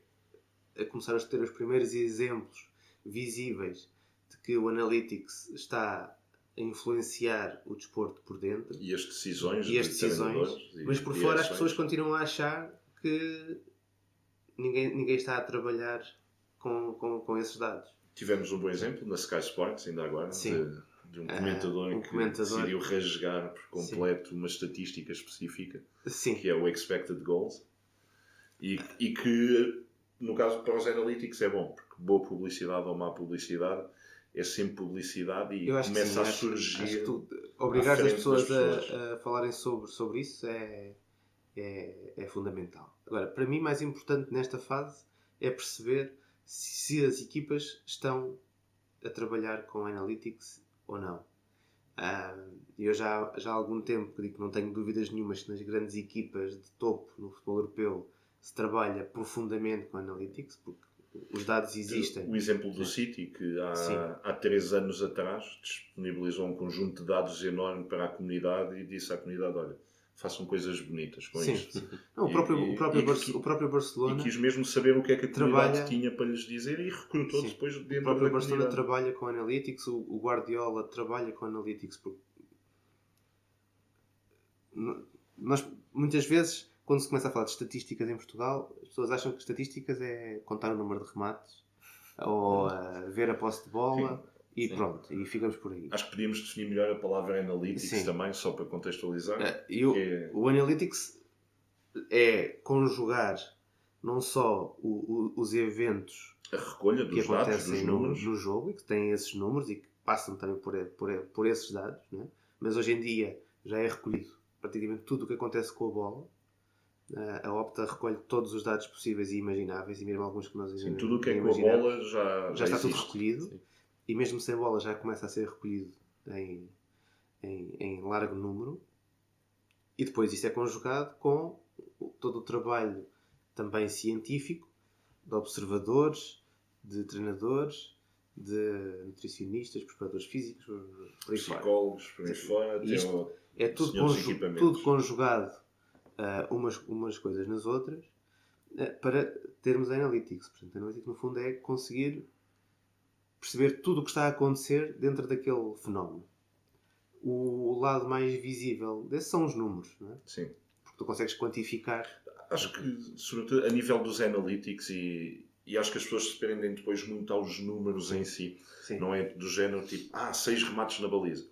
é começar a ter os primeiros exemplos visíveis de que o Analytics está a influenciar o desporto por dentro e as decisões, mas por fora as pessoas continuam a achar que ninguém está a trabalhar com esses dados. Tivemos um bom exemplo na Sky Sports ainda agora, de um comentador que decidiu rasgar por completo uma estatística específica, que é o expected goals, e que no caso para os analytics é bom, porque boa publicidade ou má publicidade é sempre publicidade, e começa a surgir. Acho que obrigar as pessoas a falarem sobre isso é fundamental. Agora, para mim, mais importante nesta fase é perceber se as equipas estão a trabalhar com analytics ou não. Eu já há algum tempo que digo que não tenho dúvidas nenhumas que nas grandes equipas de topo no futebol europeu se trabalha profundamente com analytics, porque os dados existem. O exemplo do City, que há 3 anos atrás disponibilizou um conjunto de dados enorme para a comunidade e disse à comunidade: olha, façam coisas bonitas com isto. Não, o próprio Barcelona... E quis mesmo saber o que é que a comunidade tinha para lhes dizer, e recrutou depois dentro da comunidade. O próprio Barcelona trabalha com Analytics, o Guardiola trabalha com Analytics, porque nós, muitas vezes, quando se começa a falar de estatísticas em Portugal, as pessoas acham que estatísticas é contar o número de remates, ou ver a posse de bola... E pronto, e ficamos por aí. Acho que podíamos definir melhor a palavra Analytics também, só para contextualizar. O Analytics é conjugar não só os eventos, a recolha dos dados, dos números no jogo, e que têm esses números e que passam também por esses dados, não é? mas hoje em dia já é recolhido praticamente tudo o que acontece com a bola. A Opta recolhe todos os dados possíveis e imagináveis, e mesmo alguns que nós Sim, tudo o que é com a bola já está existe. tudo recolhido. Sim. E mesmo sem bola já começa a ser recolhido em largo número. E depois isso é conjugado com todo o trabalho também científico de observadores, de treinadores, de nutricionistas, preparadores físicos, psicólogos, por aí fora. Isto é tudo conjugado umas coisas nas outras para termos a Analytics. Portanto, a Analytics no fundo é conseguir perceber tudo o que está a acontecer dentro daquele fenómeno. O lado mais visível desses são os números, não é? Sim. Porque tu consegues quantificar. Acho que, sobretudo, a nível dos Analytics, e acho que as pessoas se prendem depois muito aos números em si. Sim. Não é do género tipo, 6 remates na baliza.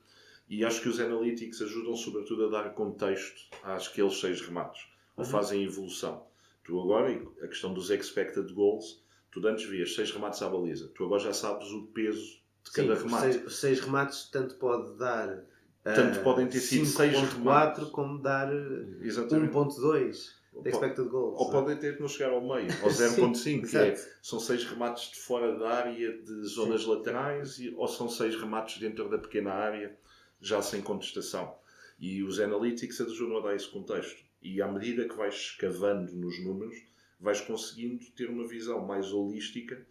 E acho que os Analytics ajudam, sobretudo, a dar contexto àqueles 6 remates. Ou fazem evolução. Tu agora, a questão dos expected goals, tu antes vias 6 remates à baliza. Tu agora já sabes o peso de cada remate. 6 remates tanto pode dar... Tanto podem ter sido 6 remates, como dar 1.2 de expected goals. Ou podem ter que não chegar ao meio, ao 0.5, que são 6 remates de fora da área, de zonas laterais, ou são 6 remates dentro da pequena área, já sem contestação. E os Analytics ajudam a dar esse contexto. E à medida que vais escavando nos números, vais conseguindo ter uma visão mais holística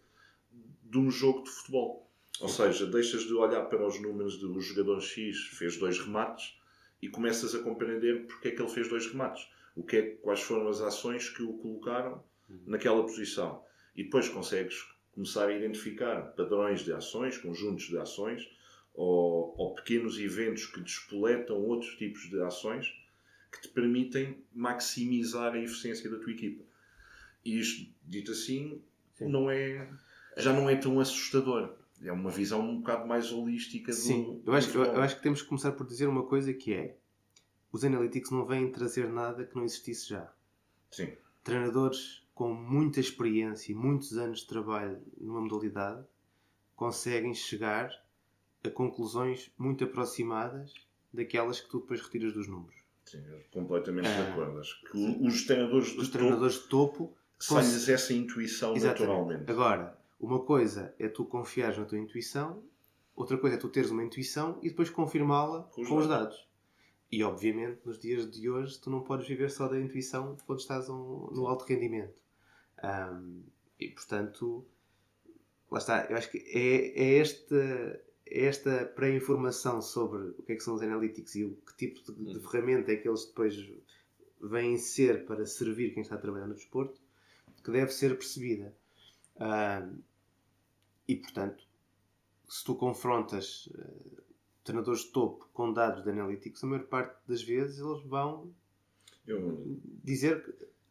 de um jogo de futebol. Ou seja, deixas de olhar para os números do jogador X fez 2 remates e começas a compreender porque é que ele fez 2 remates. Quais foram as ações que o colocaram naquela posição. E depois consegues começar a identificar padrões de ações, conjuntos de ações, ou pequenos eventos que despoletam outros tipos de ações que te permitem maximizar a eficiência da tua equipa. E isto, dito assim, já não é tão assustador. É uma visão um bocado mais holística do... Sim, eu acho que temos que começar por dizer uma coisa que é: os Analytics não vêm trazer nada que não existisse já. Sim. Treinadores com muita experiência e muitos anos de trabalho numa modalidade conseguem chegar a conclusões muito aproximadas daquelas que tu depois retiras dos números. Sim, completamente de acordo. Acho que os treinadores de topo sai-lhes essa intuição naturalmente. Agora, uma coisa é tu confiares na tua intuição, outra coisa é tu teres uma intuição e depois confirmá-la com os dados. E obviamente nos dias de hoje tu não podes viver só da intuição quando estás no alto rendimento. E portanto, lá está, eu acho que é esta pré-informação sobre o que é que são os Analytics e que tipo de ferramenta é que eles depois vêm ser para servir quem está a trabalhar no desporto, que deve ser percebida. E portanto, se tu confrontas treinadores de topo com dados de Analytics, a maior parte das vezes eles vão dizer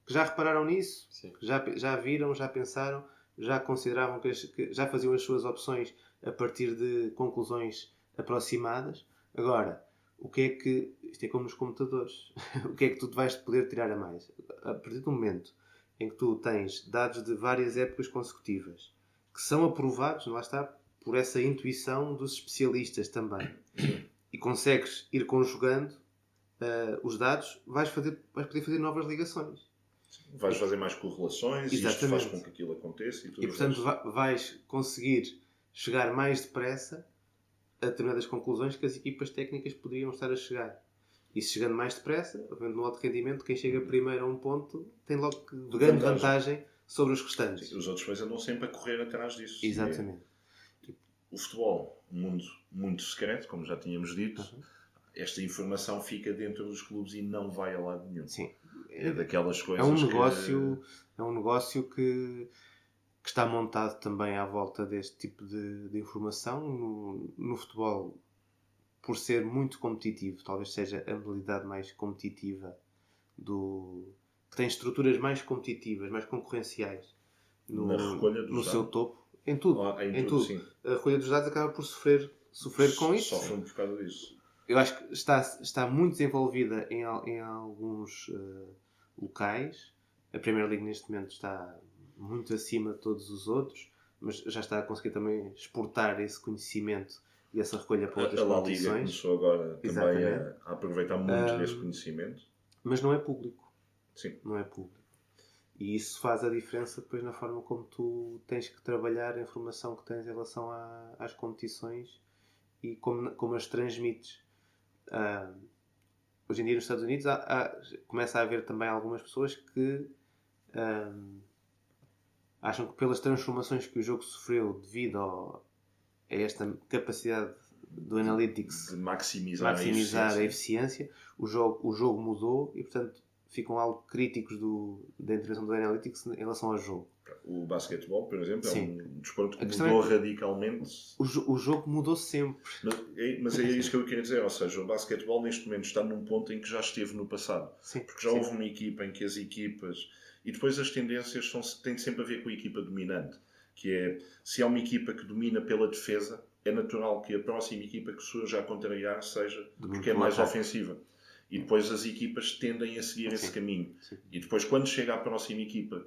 que já repararam nisso, que já viram, já pensaram, já consideravam que já faziam as suas opções a partir de conclusões aproximadas. Agora, o que é que... Isto é como nos computadores. O que é que tu vais poder tirar a mais? A partir do momento em que tu tens dados de várias épocas consecutivas que são aprovados, lá está, por essa intuição dos especialistas também, e consegues ir conjugando os dados, vais poder fazer novas ligações. Vais fazer mais correlações. Exatamente. E isto faz com que aquilo aconteça. E portanto vais conseguir chegar mais depressa a determinadas conclusões que as equipas técnicas poderiam estar a chegar. E se chegando mais depressa, havendo um alto rendimento, quem chega primeiro a um ponto tem logo grande vantagem sobre os restantes. Os outros depois andam sempre a correr atrás disso. Exatamente. O futebol, um mundo muito secreto, como já tínhamos dito. Esta informação fica dentro dos clubes e não vai a lado nenhum. Sim. É daquelas coisas É um negócio que está montado também à volta deste tipo de informação. No futebol, por ser muito competitivo, talvez seja a modalidade mais competitiva que tem estruturas mais competitivas, mais concorrenciais no seu topo. Em tudo. Em tudo. Sim. A recolha dos dados acaba por sofrer com isso. Sofre um bocado disso. Eu acho que está muito desenvolvida em alguns locais. A Premier League neste momento está muito acima de todos os outros, mas já está a conseguir também exportar esse conhecimento e essa recolha para outras A La Liga competições. começou agora também Exatamente. a aproveitar muito desse conhecimento. Mas não é público. Sim. Não é público. E isso faz a diferença depois na forma como tu tens que trabalhar a informação que tens em relação às competições e como as transmites. Hoje em dia nos Estados Unidos começa a haver também algumas pessoas que acham que pelas transformações que o jogo sofreu devido a esta capacidade do Analytics de maximizar a eficiência, o jogo mudou e, portanto, ficam algo críticos da intervenção do Analytics em relação ao jogo. O basquetebol, por exemplo, Sim. é um desporto que é mudou que radicalmente. O jogo mudou sempre. Mas é isso que eu queria dizer. Ou seja, o basquetebol neste momento está num ponto em que já esteve no passado. Sim. Porque já houve uma equipa em que as equipas... E depois as tendências têm sempre a ver com a equipa dominante. Que é, se há uma equipa que domina pela defesa, é natural que a próxima equipa que surja a contrariar seja porque é mais ofensiva. E depois as equipas tendem a seguir esse caminho. Sim. E depois, quando chega à próxima equipa,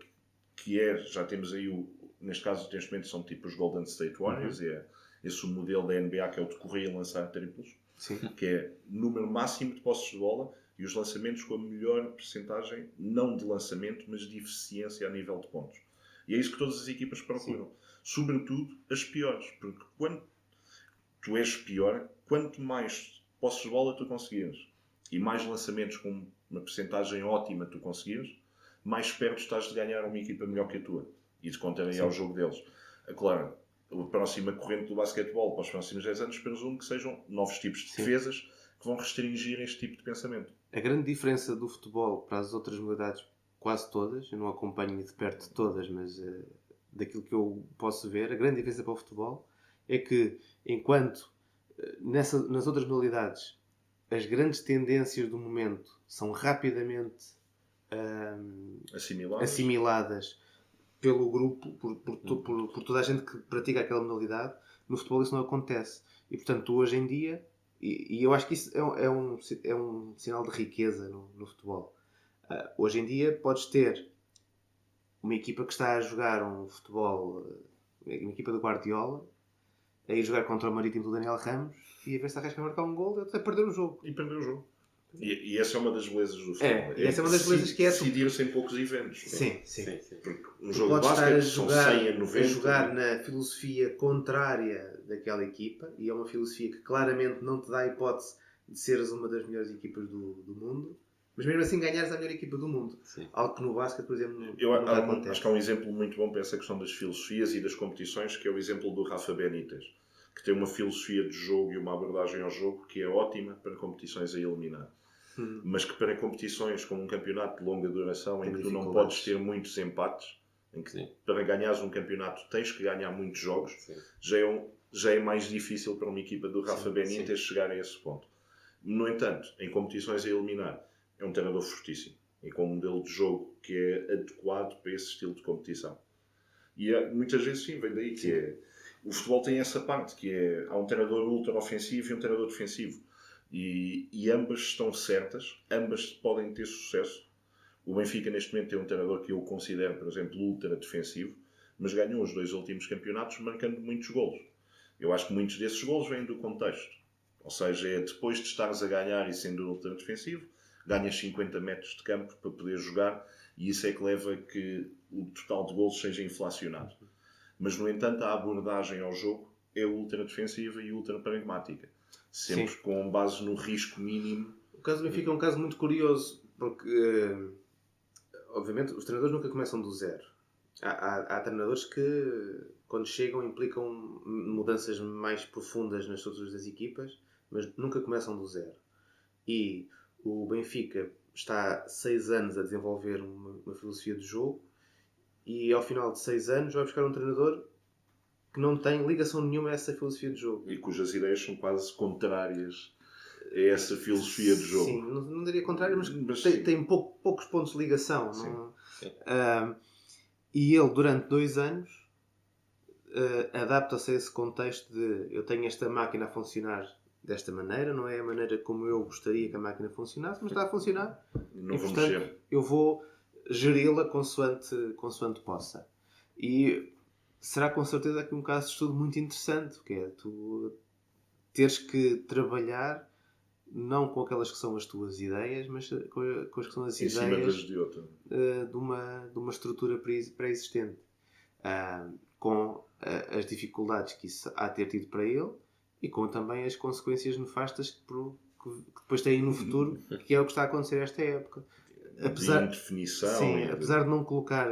já temos aí, neste caso, neste momento, são tipo os Golden State Warriors, e é esse o modelo da NBA, que é o de correr e lançar triplos, que é número máximo de posses de bola e os lançamentos com a melhor percentagem, não de lançamento, mas de eficiência a nível de pontos. E é isso que todas as equipas procuram. Sim. Sobretudo as piores, porque quando tu és pior, quanto mais posses de bola tu conseguires e mais lançamentos com uma percentagem ótima tu conseguires, mais perto estás de ganhar uma equipa melhor que a tua e de contrariar o jogo deles. Claro, a próxima corrente do basquetebol para os próximos 10 anos presumo que sejam novos tipos de defesas que vão restringir este tipo de pensamento. A grande diferença do futebol para as outras modalidades, quase todas, eu não acompanho de perto todas, mas daquilo que eu posso ver, a grande diferença para o futebol é que, enquanto nas outras modalidades as grandes tendências do momento são rapidamente assimiladas pelo grupo, por toda a gente que pratica aquela modalidade, no futebol isso não acontece. E, portanto, hoje em dia, e eu acho que isso é um sinal de riqueza no futebol. Hoje em dia podes ter uma equipa que está a jogar um futebol, uma equipa do Guardiola, a ir jogar contra o Marítimo do Daniel Ramos e a ver se arrisca a marcar um gol e até perder o jogo. E perder o jogo. E essa é uma das belezas do futebol. E essa é uma das belezas que é decidir-se em poucos eventos. Sim. Porque um jogo de basquete são 100 a 90. A jogar na filosofia contrária daquela equipa, e é uma filosofia que claramente não te dá a hipótese de seres uma das melhores equipas do mundo, mas mesmo assim ganhares a melhor equipa do mundo. Sim. Algo que no basquete, por exemplo, não acontece. Acho que há um exemplo muito bom para essa questão das filosofias e das competições, que é o exemplo do Rafa Benítez, que tem uma filosofia de jogo e uma abordagem ao jogo que é ótima para competições a eliminar. Mas que para competições como um campeonato de longa duração, em que tu não podes ter muitos empates, em que para ganhares um campeonato tens que ganhar muitos jogos, já é mais difícil para uma equipa do Rafa Benítez chegar a esse ponto. No entanto, em competições a eliminar, é um treinador fortíssimo e com um modelo de jogo que é adequado para esse estilo de competição. E muitas vezes vem daí que é... O futebol tem essa parte, que é... Há um treinador ultra-ofensivo e um treinador defensivo. E ambas estão certas, ambas podem ter sucesso. O Benfica neste momento tem um treinador que eu considero, por exemplo, ultra-defensivo, mas ganhou os 2 últimos campeonatos marcando muitos golos. Eu acho que muitos desses golos vêm do contexto. Ou seja, é depois de estares a ganhar e sendo ultra-defensivo, ganhas 50 metros de campo para poder jogar e isso é que leva a que o total de golos seja inflacionado. Mas, no entanto, a abordagem ao jogo é ultra-defensiva e ultra-pragmática. Sempre com base no risco mínimo. O caso do Benfica é um caso muito curioso, porque, obviamente, os treinadores nunca começam do zero. Há treinadores que, quando chegam, implicam mudanças mais profundas nas estruturas das equipas, mas nunca começam do zero. E o Benfica está 6 anos a desenvolver uma filosofia de jogo e, ao final de 6 anos, vai buscar um treinador que não tem ligação nenhuma a essa filosofia de jogo. E cujas ideias são quase contrárias a essa filosofia de jogo. Sim, não diria contrário, mas tem poucos pontos de ligação. Sim. Não? E ele, durante 2 anos, adapta-se a esse contexto de eu tenho esta máquina a funcionar desta maneira, não é a maneira como eu gostaria que a máquina funcionasse, mas está a funcionar. Não e, portanto, eu vou geri-la consoante possa. E será com certeza aqui um caso de estudo muito interessante, porque é tu teres que trabalhar não com aquelas que são as tuas ideias, mas com as que são as ideias de outra. De uma estrutura pré-existente. Com as dificuldades que isso há a ter tido para ele e com também as consequências nefastas que depois têm no futuro, que é o que está a acontecer esta época. Apesar de indefinição. Sim, apesar de não colocar,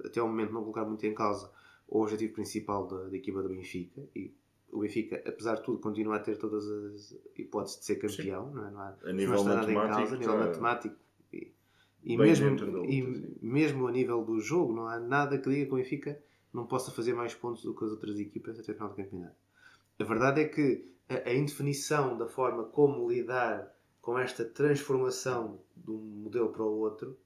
até ao momento, não colocar muito em causa o objetivo principal da equipa do Benfica, e o Benfica, apesar de tudo, continua a ter todas as hipóteses de ser campeão, não há, a nível não está nada em matemático, causa, a nível matemático. E mesmo a nível do jogo, não há nada que diga que o Benfica não possa fazer mais pontos do que as outras equipas até o final do campeonato. A verdade é que a indefinição da forma como lidar com esta transformação de um modelo para o outro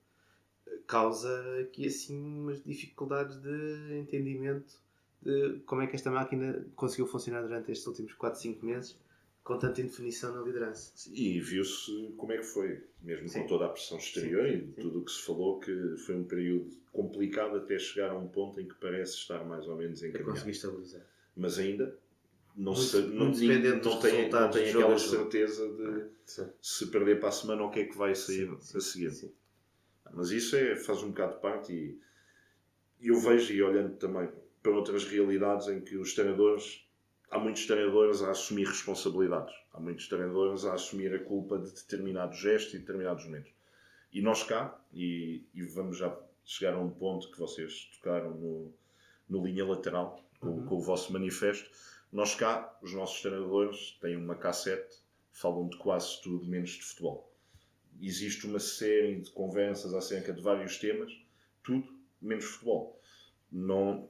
causa aqui assim umas dificuldades de entendimento de como é que esta máquina conseguiu funcionar durante estes últimos 4, 5 meses com tanta indefinição na liderança. E viu-se como é que foi, mesmo com toda a pressão exterior e tudo o que se falou, que foi um período complicado até chegar a um ponto em que parece estar mais ou menos encaminhado. Consegui estabilizar. Mas ainda não tem aquela certeza de se perder para a semana o que é que vai sair a seguir. Sim. Mas isso faz um bocado de parte e eu vejo, e olhando também para outras realidades em que os treinadores, há muitos treinadores a assumir responsabilidades, há muitos treinadores a assumir a culpa de determinados gestos e determinados momentos. E nós cá, e vamos já chegar a um ponto que vocês tocaram no linha lateral, com o vosso manifesto, nós cá, os nossos treinadores têm uma cassete, falam de quase tudo menos de futebol. Existe uma série de conversas acerca de vários temas, tudo menos futebol. Não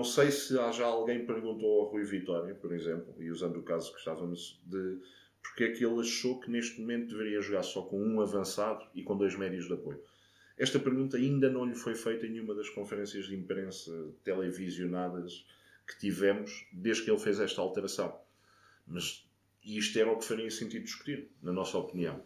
sei se já alguém perguntou ao Rui Vitória, por exemplo, e usando o caso que estávamos, de porque é que ele achou que neste momento deveria jogar só com um avançado e com 2 médios de apoio. Esta pergunta ainda não lhe foi feita em nenhuma das conferências de imprensa televisionadas que tivemos desde que ele fez esta alteração. Mas isto era o que faria sentido discutir, na nossa opinião.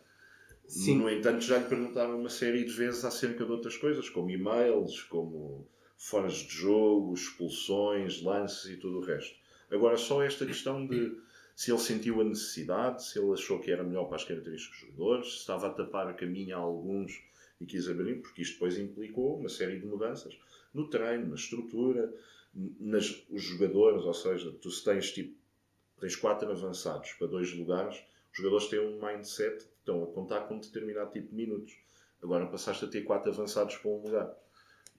Sim. No entanto, já lhe perguntaram uma série de vezes acerca de outras coisas, como e-mails, como foras de jogo, expulsões, lances e tudo o resto. Agora, só esta questão de se ele sentiu a necessidade, se ele achou que era melhor para as características dos jogadores, se estava a tapar a caminho a alguns e quis abrir, porque isto depois implicou uma série de mudanças no treino, na estrutura, os jogadores, ou seja, tu se tens 4 avançados para 2 lugares, os jogadores têm um mindset que estão a contar com um determinado tipo de minutos. Agora passaste a ter 4 avançados para um lugar.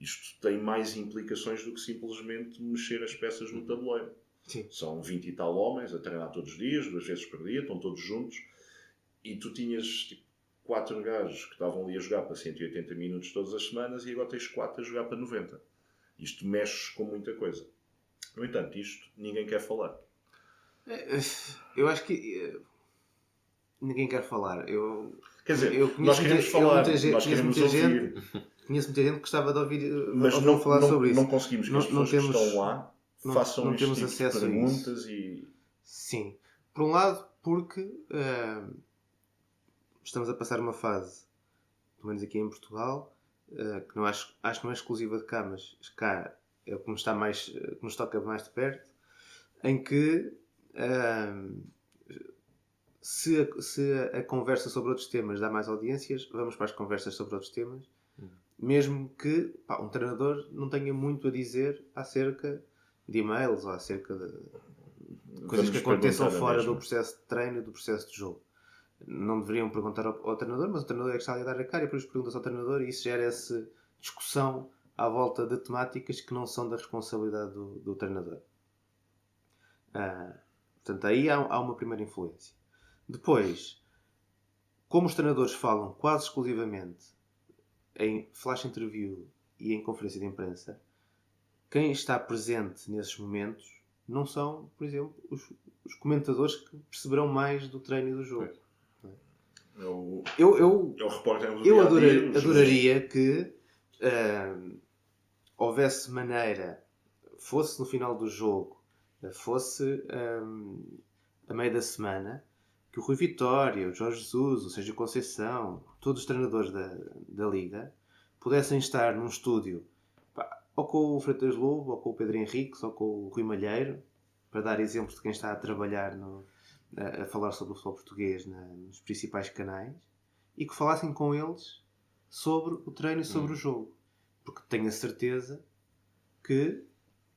Isto tem mais implicações do que simplesmente mexer as peças no tabuleiro. Sim. São 20 e tal homens a treinar todos os dias, 2 vezes por dia, estão todos juntos, e tu tinhas 4 gajos que estavam ali a jogar para 180 minutos todas as semanas e agora tens 4 a jogar para 90. Isto mexe com muita coisa. No entanto, isto ninguém quer falar. Eu acho que ninguém quer falar. Quer dizer, nós queremos falar, nós queremos ouvir. Conheço muita gente que gostava de ouvir, mas não falar sobre isso. Não conseguimos que as pessoas que estão lá façam este tipo de perguntas e... Sim. Por um lado, porque estamos a passar uma fase, pelo menos aqui em Portugal, que não acho que não é exclusiva de cá, mas cá é o que nos toca mais de perto, em que se a conversa sobre outros temas dá mais audiências, vamos para as conversas sobre outros temas, mesmo que um treinador não tenha muito a dizer acerca de e-mails ou acerca de coisas que aconteçam fora do processo de treino e do processo de jogo. Não deveriam perguntar ao treinador, mas o treinador é que está a dar a cara e depois perguntas ao treinador e isso gera essa discussão à volta de temáticas que não são da responsabilidade do treinador. Portanto, aí há uma primeira influência. Depois, como os treinadores falam quase exclusivamente em flash interview e em conferência de imprensa, quem está presente nesses momentos não são, por exemplo, os comentadores que perceberão mais do treino e do jogo. Eu adoraria que houvesse maneira, fosse no final do jogo, fosse a meio da semana, que o Rui Vitória, o Jorge Jesus, o Sérgio Conceição, todos os treinadores da Liga, pudessem estar num estúdio, ou com o Freitas Lobo, ou com o Pedro Henriques, ou com o Rui Malheiro, para dar exemplos de quem está a trabalhar a falar sobre o futebol português nos principais canais e que falassem com eles sobre o treino e sobre o jogo. Porque tenho a certeza que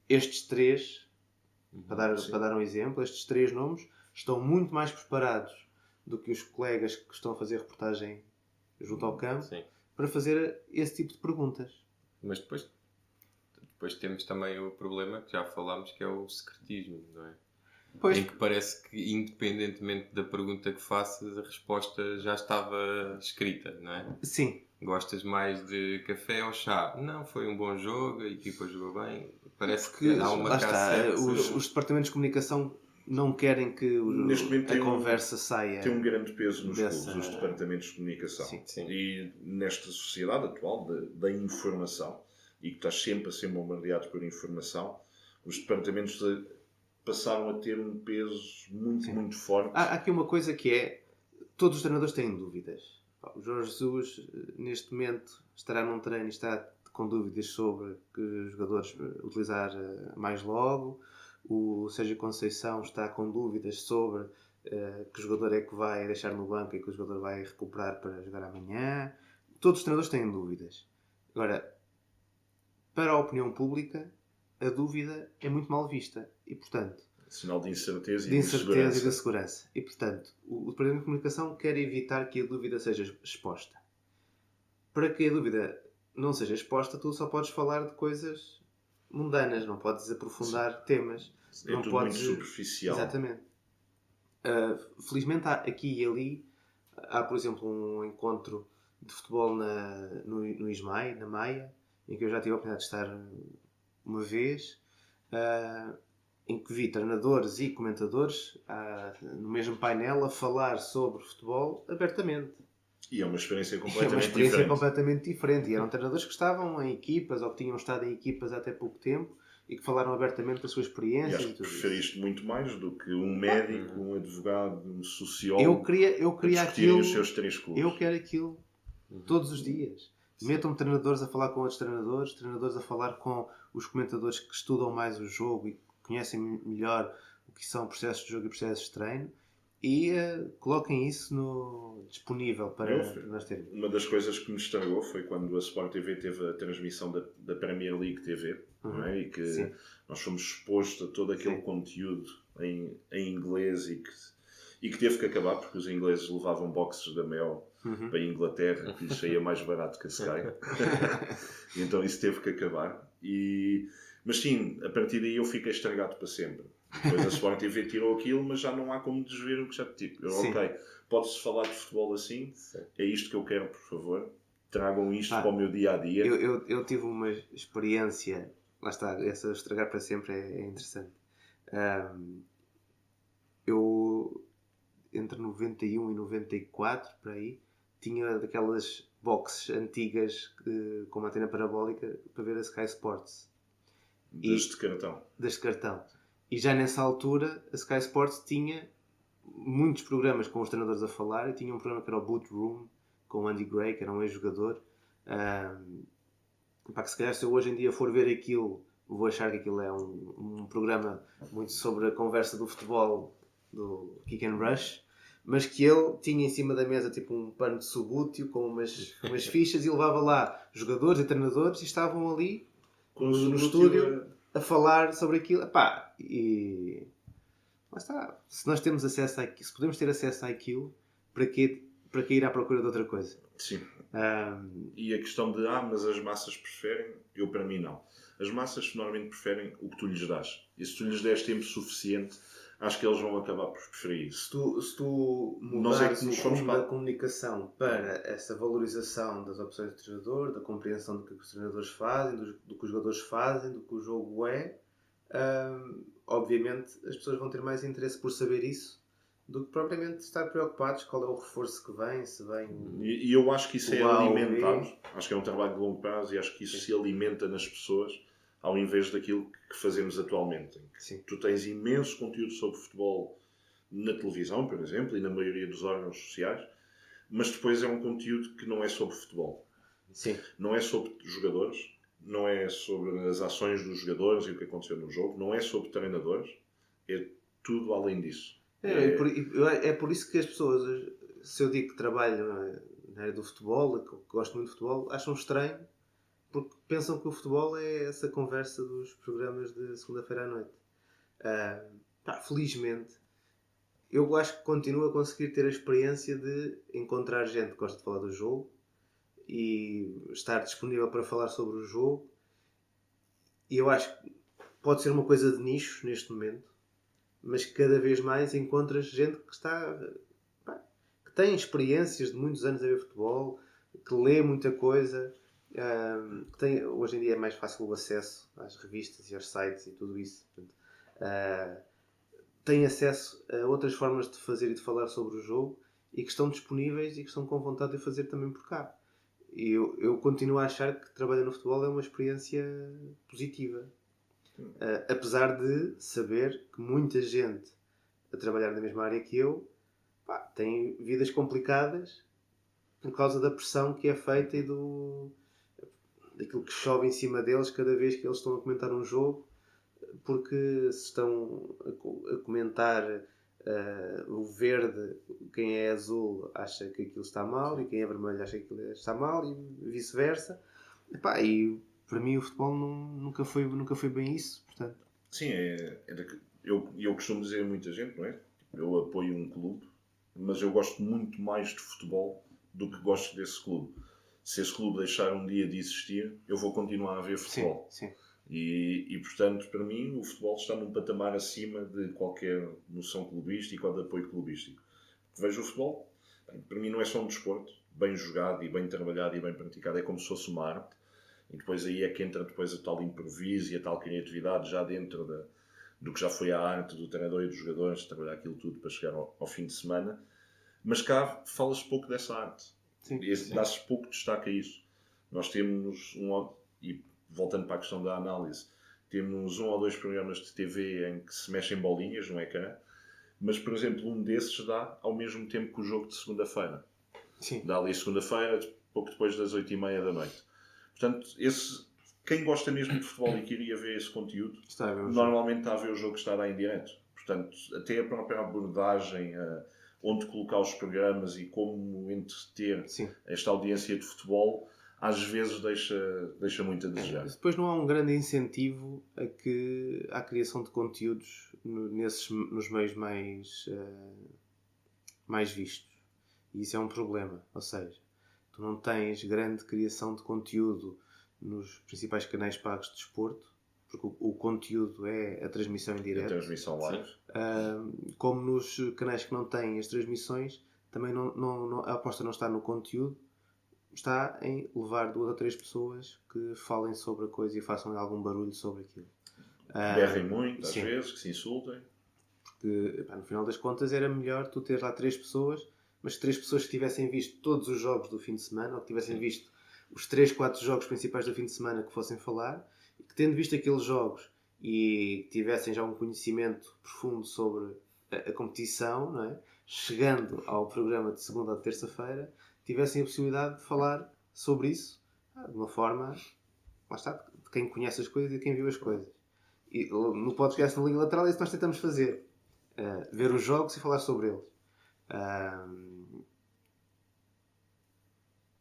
estes três, para dar um exemplo, estes três nomes estão muito mais preparados do que os colegas que estão a fazer reportagem junto ao campo para fazer esse tipo de perguntas. Mas depois temos também o problema que já falámos, que é o secretismo, não é? Pois. Em que parece que, independentemente da pergunta que faças, a resposta já estava escrita, não é? Sim. Gostas mais de café ou chá? Não, foi um bom jogo, a equipa jogou bem. Parece que há uma cassete. Os departamentos de comunicação não querem que a conversa saia. Tem um grande peso nos clubes, os departamentos de comunicação. Sim. E nesta sociedade atual da informação, e que está sempre a ser bombardeado por informação, os departamentos passaram a ter um peso muito forte. Há aqui uma coisa que é: todos os treinadores têm dúvidas. O Jorge Jesus, neste momento, estará num treino e está com dúvidas sobre que jogadores utilizar mais logo. O Sérgio Conceição está com dúvidas sobre que jogador é que vai deixar no banco e que o jogador vai recuperar para jogar amanhã. Todos os treinadores têm dúvidas. Agora, para a opinião pública, a dúvida é muito mal vista. E, portanto... Sinal de incerteza e de segurança. E, portanto, o Departamento de Comunicação quer evitar que a dúvida seja exposta. Para que a dúvida não seja exposta, tu só podes falar de coisas mundanas, não podes aprofundar temas. É não tudo podes... muito superficial. Exatamente. Felizmente, há aqui e ali, há, por exemplo, um encontro de futebol no Ismael, na Maia, em que eu já tive a oportunidade de estar uma vez, em que vi treinadores e comentadores no mesmo painel a falar sobre futebol abertamente. E é uma experiência completamente diferente. E eram treinadores que estavam em equipas ou que tinham estado em equipas há até pouco tempo e que falaram abertamente da sua experiência. E acho que preferiste muito mais do que um médico, um advogado, um sociólogo. Eu queria aquilo. Os seus três clubes. Eu quero aquilo todos os dias. Metam treinadores a falar com outros treinadores a falar com os comentadores que estudam mais o jogo e conhecem melhor o que são processos de jogo e processos de treino, e coloquem isso disponível para nós termos. Uma das coisas que me estragou foi quando a Sport TV teve a transmissão da Premier League TV, não é? E que nós fomos expostos a todo aquele conteúdo em inglês e que teve que acabar porque os ingleses levavam boxes da Mel para a Inglaterra, que lhes saía mais barato que a Sky. E então isso teve que acabar. Mas sim, a partir daí eu fiquei estragado para sempre. Depois a Sport TV tirou aquilo, mas já não há como desver o que já te digo. Ok, pode-se falar de futebol assim? É isto que eu quero, por favor. Tragam isto para o meu dia-a-dia. Eu tive uma experiência, lá está, essa estragar para sempre é interessante. Eu, entre 91 e 94, por aí, tinha daquelas boxes antigas com uma antena parabólica para ver a Sky Sports. Deste cartão. E já nessa altura a Sky Sports tinha muitos programas com os treinadores a falar, e tinha um programa que era o Boot Room com o Andy Gray, que era um ex-jogador. Que se calhar, se eu hoje em dia for ver aquilo, vou achar que aquilo é um programa muito sobre a conversa do futebol, do Kick and Rush, mas que ele tinha em cima da mesa tipo um pano de subútil com umas fichas, e levava lá jogadores e treinadores e estavam ali no estúdio a falar sobre aquilo. E lá está. Se nós temos acesso àquilo, se podemos ter acesso àquilo, para que ir à procura de outra coisa? Sim. E a questão de mas as massas preferem, eu para mim não. As massas normalmente preferem o que tu lhes dás. E se tu lhes des tempo suficiente, acho que eles vão acabar por preferir isso. Se tu mudares o rumo da comunicação para essa valorização das opções do treinador, da compreensão do que os treinadores fazem, do que os jogadores fazem, do que o jogo é, obviamente as pessoas vão ter mais interesse por saber isso do que propriamente estar preocupados qual é o reforço que vem, se vem... E eu acho que isso é alimentado. Acho que é um trabalho de longo prazo e acho que isso se alimenta nas pessoas, ao invés daquilo que fazemos atualmente. Sim. Tu tens imenso conteúdo sobre futebol na televisão, por exemplo, e na maioria dos órgãos sociais, mas depois é um conteúdo que não é sobre futebol. Sim. Não é sobre jogadores, não é sobre as ações dos jogadores e o que aconteceu no jogo, não é sobre treinadores, é tudo além disso. É por isso que as pessoas, se eu digo que trabalho na área do futebol, que gosto muito de futebol, acham estranho porque pensam que o futebol é essa conversa dos programas de segunda-feira à noite. Felizmente, eu acho que continuo a conseguir ter a experiência de encontrar gente que gosta de falar do jogo e estar disponível para falar sobre o jogo. E eu acho que pode ser uma coisa de nicho neste momento, mas cada vez mais encontras gente que que tem experiências de muitos anos a ver futebol, que lê muita coisa, que tem, hoje em dia é mais fácil o acesso às revistas e aos sites e tudo isso. Portanto, tem acesso a outras formas de fazer e de falar sobre o jogo e que estão disponíveis e que estão com vontade de fazer também por cá. E eu continuo a achar que trabalhar no futebol é uma experiência positiva. Apesar de saber que muita gente a trabalhar na mesma área que eu tem vidas complicadas por causa da pressão que é feita e daquilo que chove em cima deles cada vez que eles estão a comentar um jogo, porque se estão a comentar o verde, quem é azul acha que aquilo está mal e quem é vermelho acha que aquilo está mal e vice-versa. E para mim o futebol nunca foi bem isso, portanto. Sim, eu costumo dizer a muita gente, não é? Eu apoio um clube, mas eu gosto muito mais de futebol do que gosto desse clube. Se esse clube deixar um dia de existir, eu vou continuar a ver futebol. Sim. E portanto, para mim, o futebol está num patamar acima de qualquer noção clubística ou de apoio clubístico. Porque vejo o futebol, para mim não é só um desporto, bem jogado e bem trabalhado e bem praticado, é como se fosse uma arte. E depois aí é que entra depois a tal improviso e a tal criatividade já dentro do que já foi a arte do treinador e dos jogadores, trabalhar aquilo tudo para chegar ao fim de semana. Mas cá fala-se pouco dessa arte. Dá-se pouco destaque a isso. Nós temos e voltando para a questão da análise, temos 1 ou 2 programas de TV em que se mexem bolinhas no ecrã, mas, por exemplo, um desses dá ao mesmo tempo que o jogo de segunda-feira. Dá ali segunda-feira, pouco depois das 8h30 da noite. Portanto, quem gosta mesmo de futebol e queria ver esse conteúdo, normalmente está a ver o jogo que está a dar em direto. Portanto, até a própria abordagem, onde colocar os programas e como entreter esta audiência de futebol, às vezes deixa muito a desejar. Depois não há um grande incentivo à criação de conteúdos nos meios mais vistos. E isso é um problema. Ou seja, tu não tens grande criação de conteúdo nos principais canais pagos de desporto, porque o conteúdo é a transmissão em direto. A transmissão live. Como nos canais que não têm as transmissões, também a aposta não está no conteúdo, está em levar 2 ou 3 pessoas que falem sobre a coisa e façam algum barulho sobre aquilo. Berrem muito, às vezes, que se insultem. Porque, no final das contas, era melhor tu ter lá 3 pessoas, mas 3 pessoas que tivessem visto todos os jogos do fim de semana, ou que tivessem visto os 3, 4 jogos principais do fim de semana que fossem falar, e que tendo visto aqueles jogos e tivessem já um conhecimento profundo sobre a competição, não é? Chegando ao programa de segunda ou de terça-feira, tivessem a possibilidade de falar sobre isso de uma forma, lá está, de quem conhece as coisas e de quem viu as coisas. E no podcast na Linha Lateral é isso que nós tentamos fazer. Ver os jogos e falar sobre eles.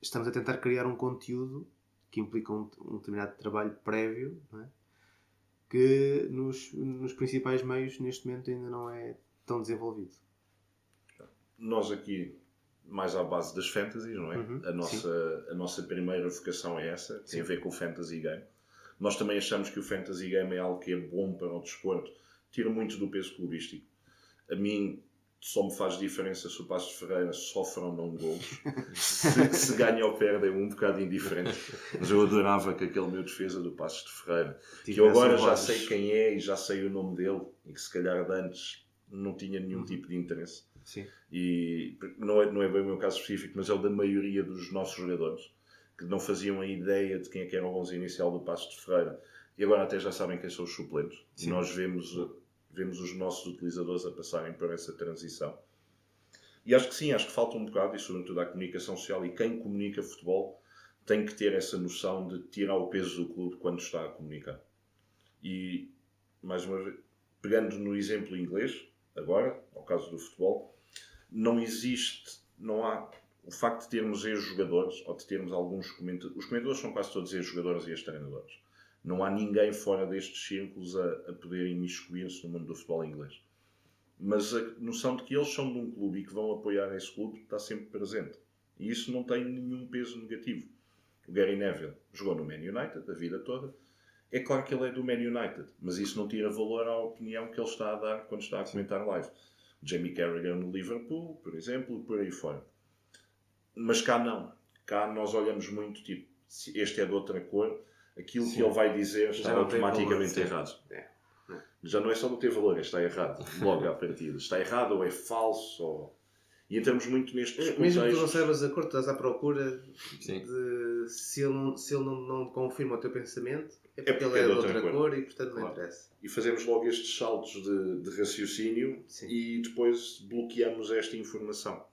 Estamos a tentar criar um conteúdo que implica um determinado trabalho prévio, não é? Que nos principais meios neste momento ainda não é tão desenvolvido. Nós aqui, mais à base das fantasies, não é? Uhum, a nossa primeira vocação é essa, tem a ver com o fantasy game. Nós também achamos que o fantasy game é algo que é bom para o desporto, tira muito do peso clubístico. A mim só me faz diferença se o Passos de Ferreira sofre ou não golos. se ganha ou perde é um bocado indiferente. Mas eu adorava que aquele meu defesa do Passos de Ferreira, que eu agora já sei quem é e já sei o nome dele, e que se calhar de antes não tinha nenhum tipo de interesse. Sim. E não é bem o meu caso específico, mas é o da maioria dos nossos jogadores, que não faziam a ideia de quem é que era o 11 inicial do Passos de Ferreira. E agora até já sabem quem são os suplentes. E nós vemos os nossos utilizadores a passarem por essa transição. E acho que sim, acho que falta um bocado, e sobretudo a comunicação social, e quem comunica futebol tem que ter essa noção de tirar o peso do clube quando está a comunicar. E, mais uma vez, pegando no exemplo inglês, agora, caso do futebol, não há o facto de termos ex-jogadores ou de termos alguns comentadores. Os comentadores são quase todos ex-jogadores e ex-treinadores. Não há ninguém fora destes círculos a poder imiscuir-se no mundo do futebol inglês. Mas a noção de que eles são de um clube e que vão apoiar esse clube está sempre presente. E isso não tem nenhum peso negativo. O Gary Neville jogou no Man United a vida toda. É claro que ele é do Man United, mas isso não tira valor à opinião que ele está a dar quando está a comentar live. Jamie Carragher no Liverpool, por exemplo, por aí fora. Mas cá não. Cá nós olhamos muito, tipo, se este é de outra cor, aquilo que ele vai dizer está automaticamente errado. Já não é só não ter valor, está errado. Logo à partida. Está errado ou é falso. Ou... E entramos muito nestes contextos. Mesmo que tu não saibas a cor, tu estás à procura de... Se ele não confirma o teu pensamento, é porque ele é de outra cor e, portanto, não interessa. E fazemos logo estes saltos de raciocínio e depois bloqueamos esta informação.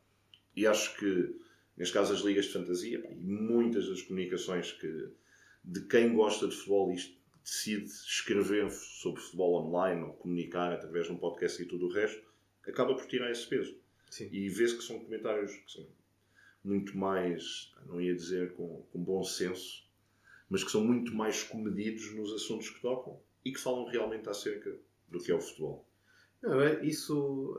E acho que, neste caso, as ligas de fantasia e muitas das comunicações de quem gosta de futebol isto decide escrever sobre futebol online ou comunicar através de um podcast e tudo o resto, acaba por tirar esse peso. Sim. E vê-se que são comentários que são muito mais, não ia dizer com bom senso, mas que são muito mais comedidos nos assuntos que tocam e que falam realmente acerca do que é o futebol. Não, isso,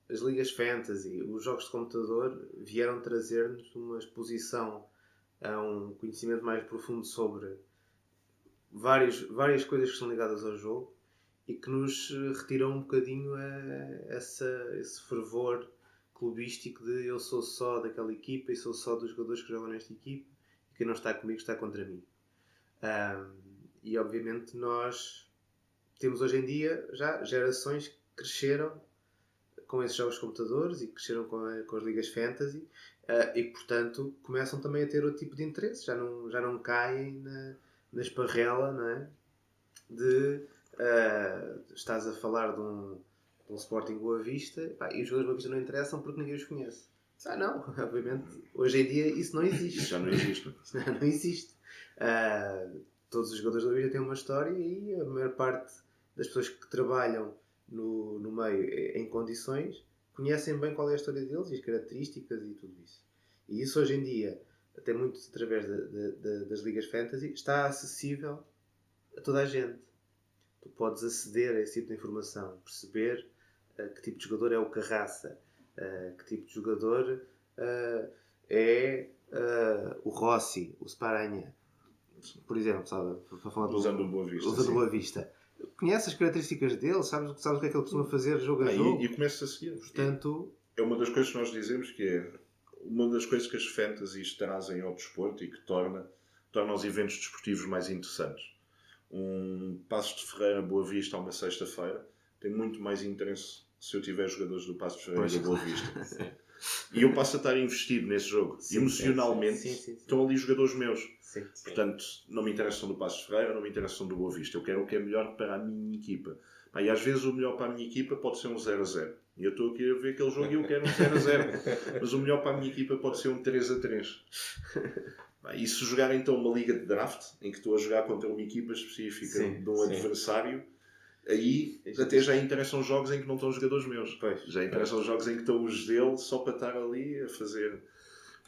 as ligas fantasy, os jogos de computador vieram trazer-nos uma exposição a um conhecimento mais profundo sobre várias coisas que são ligadas ao jogo e que nos retiram um bocadinho esse fervor clubístico de eu sou só daquela equipa e sou só dos jogadores que jogam nesta equipa e quem não está comigo está contra mim. E obviamente nós temos hoje em dia já gerações que cresceram com esses jogos de computadores e cresceram com as ligas fantasy e portanto começam também a ter outro tipo de interesse, já não caem na esparrela, não é? Estás a falar de um Sporting Boa Vista e os jogadores de Boa Vista não interessam porque ninguém os conhece. Não, obviamente hoje em dia isso não existe. Isso já não existe. Não existe. Todos os jogadores de Boa Vista têm uma história e a maior parte das pessoas que trabalham no meio em condições conhecem bem qual é a história deles e as características e tudo isso. E isso hoje em dia, até muito através das ligas fantasy, está acessível a toda a gente. Tu podes aceder a esse tipo de informação, perceber que tipo de jogador é o Carraça, que tipo de jogador é o Rossi, o Sparanha, por exemplo, sabe? Para falar usando o Boa Vista. Usando o Boa Vista. Conheces as características dele, sabes o que é que ele costuma fazer jogo a jogo. E começa a seguir. Portanto, é uma das coisas que nós dizemos que é uma das coisas que as fantasies trazem ao desporto e que torna os eventos desportivos mais interessantes. Um Passos de Ferreira Boa Vista a uma sexta-feira tem muito mais interesse se eu tiver jogadores do Passos de Ferreira da Boa Vista. E eu passo a estar investido nesse jogo. Emocionalmente estão ali jogadores meus. Portanto, não me interessam do Passos de Ferreira, não me interessam do Boa Vista. Eu quero o que é melhor para a minha equipa. E às vezes o melhor para a minha equipa pode ser um 0-0. E eu estou aqui a ver aquele jogo e eu quero um 0-0. Mas o melhor para a minha equipa pode ser um 3-3. E se jogar então uma liga de draft, em que estou a jogar contra uma equipa específica de um adversário, aí até já interessam jogos em que não estão jogadores meus. Já interessam jogos em que estão os dele só para estar ali a fazer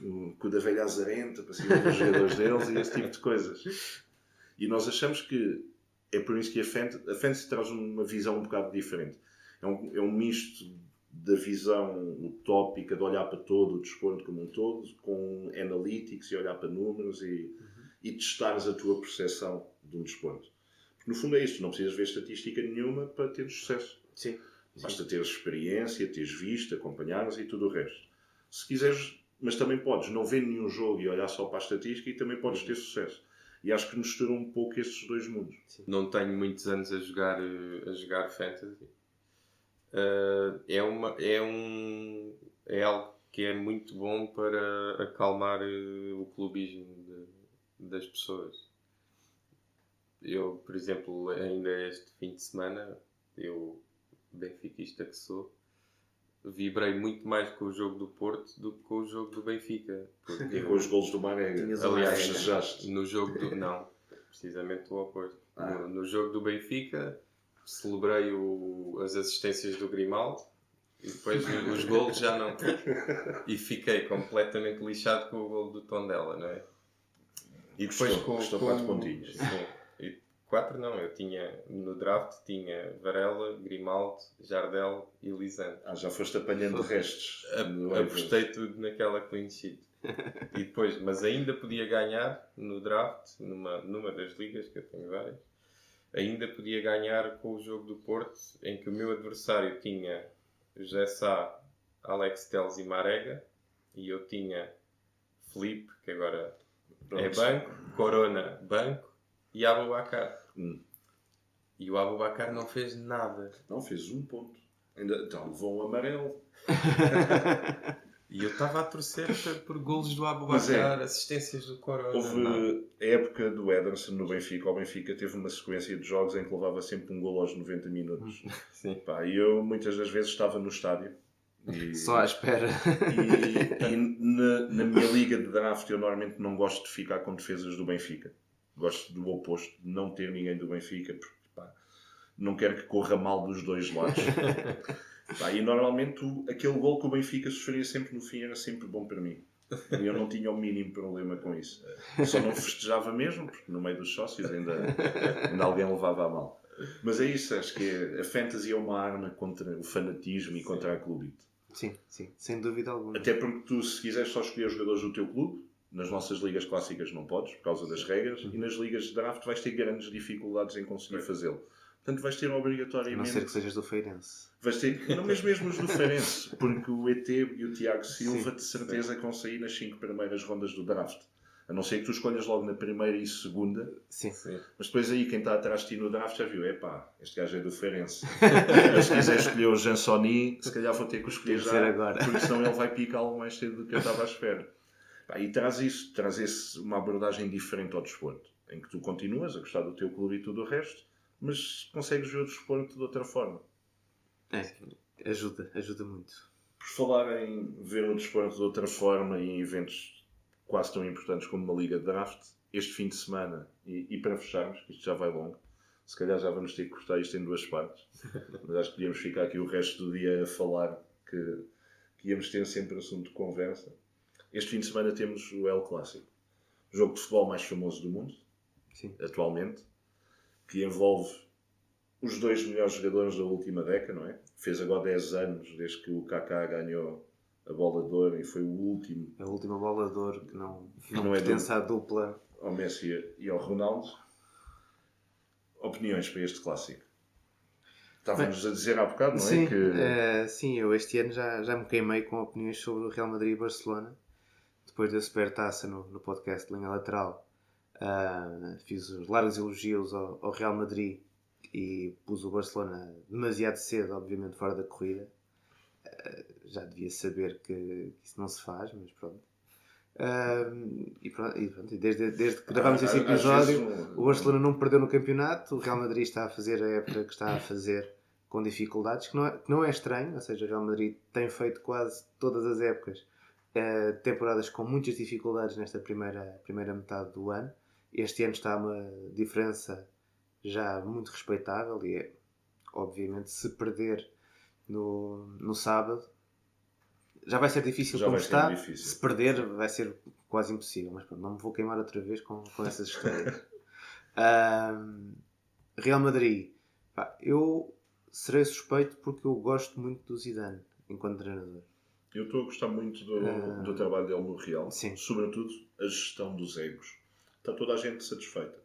o cu da velha azarenta para cima dos jogadores deles e esse tipo de coisas. E nós achamos que é por isso que a fantasy traz uma visão um bocado diferente. É um misto da visão utópica de olhar para todo o desporto como um todo, com analytics e olhar para números e testares a tua percepção de um desporto. Porque no fundo é isto, não precisas ver estatística nenhuma para ter sucesso. Basta teres experiência, teres visto, acompanhares e tudo o resto. Se quiseres, mas também podes não ver nenhum jogo e olhar só para a estatística e também podes ter sucesso. E acho que misturam um pouco estes dois mundos. Não tenho muitos anos a jogar fantasy. É algo que é muito bom para acalmar o clubismo das pessoas. Eu, por exemplo, ainda este fim de semana, eu, benfiquista que sou, vibrei muito mais com o jogo do Porto do que com o jogo do Benfica. E com os golos do Marega. Aliás, no jogo não, precisamente o oposto. No jogo do Benfica, celebrei as assistências do Grimaldo e depois os golos já não. E fiquei completamente lixado com o golo do Tondela, não é? E depois custou 4 pontinhos. Sim. E 4 não, eu tinha no draft tinha Varela, Grimaldo, Jardel e Lisandro. Já foste apanhando restos. Apostei tudo naquela clean sheet. E depois, mas ainda podia ganhar no draft, numa das ligas, que eu tenho várias, ainda podia ganhar com o jogo do Porto, em que o meu adversário tinha José Sá, Alex Telles e Marega, e eu tinha Felipe, que agora é banco, Corona, banco, e Aboubakar. E o Aboubakar não fez nada. Não, fez 1 ponto. Então levou um amarelo. E eu estava a torcer por golos do Aboubakar, assistências do Corona. Houve a época do Ederson no Benfica. O Benfica teve uma sequência de jogos em que levava sempre um golo aos 90 minutos. Sim. E eu muitas das vezes estava no estádio. Só à espera. E na minha liga de draft eu normalmente não gosto de ficar com defesas do Benfica. Gosto do oposto, de não ter ninguém do Benfica, porque não quero que corra mal dos dois lados. E normalmente aquele gol que o Benfica sofria sempre no fim era sempre bom para mim. E eu não tinha o mínimo problema com isso. Só não festejava mesmo, porque no meio dos sócios ainda alguém levava a mal. Mas é isso, acho que a fantasy é uma arma contra o fanatismo e contra a clubite. Sim, sem dúvida alguma. Até porque tu, se quiseres só escolher os jogadores do teu clube, nas nossas ligas clássicas não podes, por causa das regras, e nas ligas de draft vais ter grandes dificuldades em conseguir fazê-lo. Portanto, vais ter obrigatoriamente... A não ser que sejas do Feirense. Vais ter... Não, mesmo os do Feirense, porque o ET e o Tiago Silva de certeza que vão sair nas 5 primeiras rondas do draft. A não ser que tu escolhas logo na primeira e segunda. Sim. Mas depois aí quem está atrás de ti no draft já viu, este gajo é do Feirense. Mas se quiser escolher o Jansoni, se calhar vou ter que escolher já, agora. Porque senão ele vai picá-lo mais cedo do que eu estava à espera. E traz uma abordagem diferente ao desporto, em que tu continuas a gostar do teu clube e tudo o resto, mas consegues ver o desporto de outra forma. Ajuda muito. Por falar em ver o desporto de outra forma e em eventos quase tão importantes como uma liga de draft, este fim de semana, e para fecharmos, que isto já vai longo, se calhar já vamos ter que cortar isto em 2 partes, mas acho que podíamos ficar aqui o resto do dia a falar, que íamos ter sempre assunto de conversa. Este fim de semana temos o El Clássico, o jogo de futebol mais famoso do mundo, atualmente, que envolve os 2 melhores jogadores da última década, não é? Fez agora 10 anos desde que o Kaká ganhou a bola de ouro e foi o último. A última bola de ouro que não pertence à dupla. Ao Messi e ao Ronaldo. Opiniões para este clássico? Estávamos a dizer há bocado, não é? Sim, eu este ano já me queimei com opiniões sobre o Real Madrid e Barcelona. Depois da Supertaça no podcast Linha Lateral, fiz os largos elogios ao Real Madrid e pus o Barcelona demasiado cedo, obviamente, fora da corrida. Já devia saber que isso não se faz, mas pronto. E desde que gravámos esse episódio, o Barcelona não perdeu no campeonato. O Real Madrid está a fazer a época que está a fazer com dificuldades, que não é estranho. Ou seja, o Real Madrid tem feito quase todas as épocas temporadas com muitas dificuldades nesta primeira metade do ano. Este ano está uma diferença já muito respeitável e obviamente se perder no sábado já vai ser difícil como está. Se perder vai ser quase impossível, mas pronto, não me vou queimar outra vez com essas histórias. Real Madrid, eu serei suspeito porque eu gosto muito do Zidane enquanto treinador. Eu estou a gostar muito do trabalho dele no Real. Sim. Sobretudo a gestão dos egos. Está toda a gente satisfeita.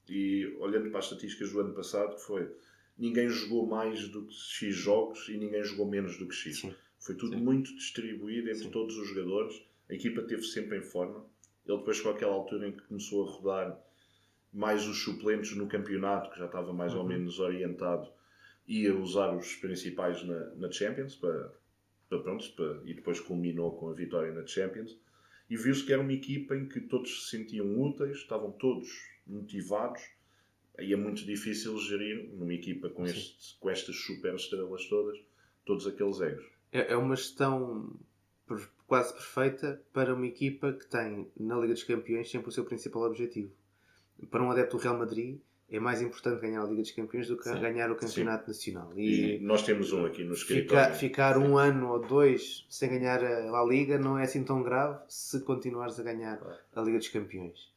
E olhando para as estatísticas do ano passado, que foi ninguém jogou mais do que X jogos e ninguém jogou menos do que X. Sim. Foi tudo muito distribuído entre todos os jogadores. A equipa esteve sempre em forma. Ele depois chegou àquela altura em que começou a rodar mais os suplentes no campeonato, que já estava mais ou menos orientado, e a usar os principais na Champions e depois culminou com a vitória na Champions. E viu-se que era uma equipa em que todos se sentiam úteis, estavam todos motivados. E é muito difícil gerir numa equipa com estas super estrelas todos aqueles egos. É uma gestão quase perfeita para uma equipa que tem na Liga dos Campeões sempre o seu principal objetivo. Para um adepto do Real Madrid é mais importante ganhar a Liga dos Campeões do que ganhar o Campeonato Nacional. E nós temos um aqui no escritório. Ficar um ano ou 2 sem ganhar a La Liga não é assim tão grave se continuares a ganhar a Liga dos Campeões.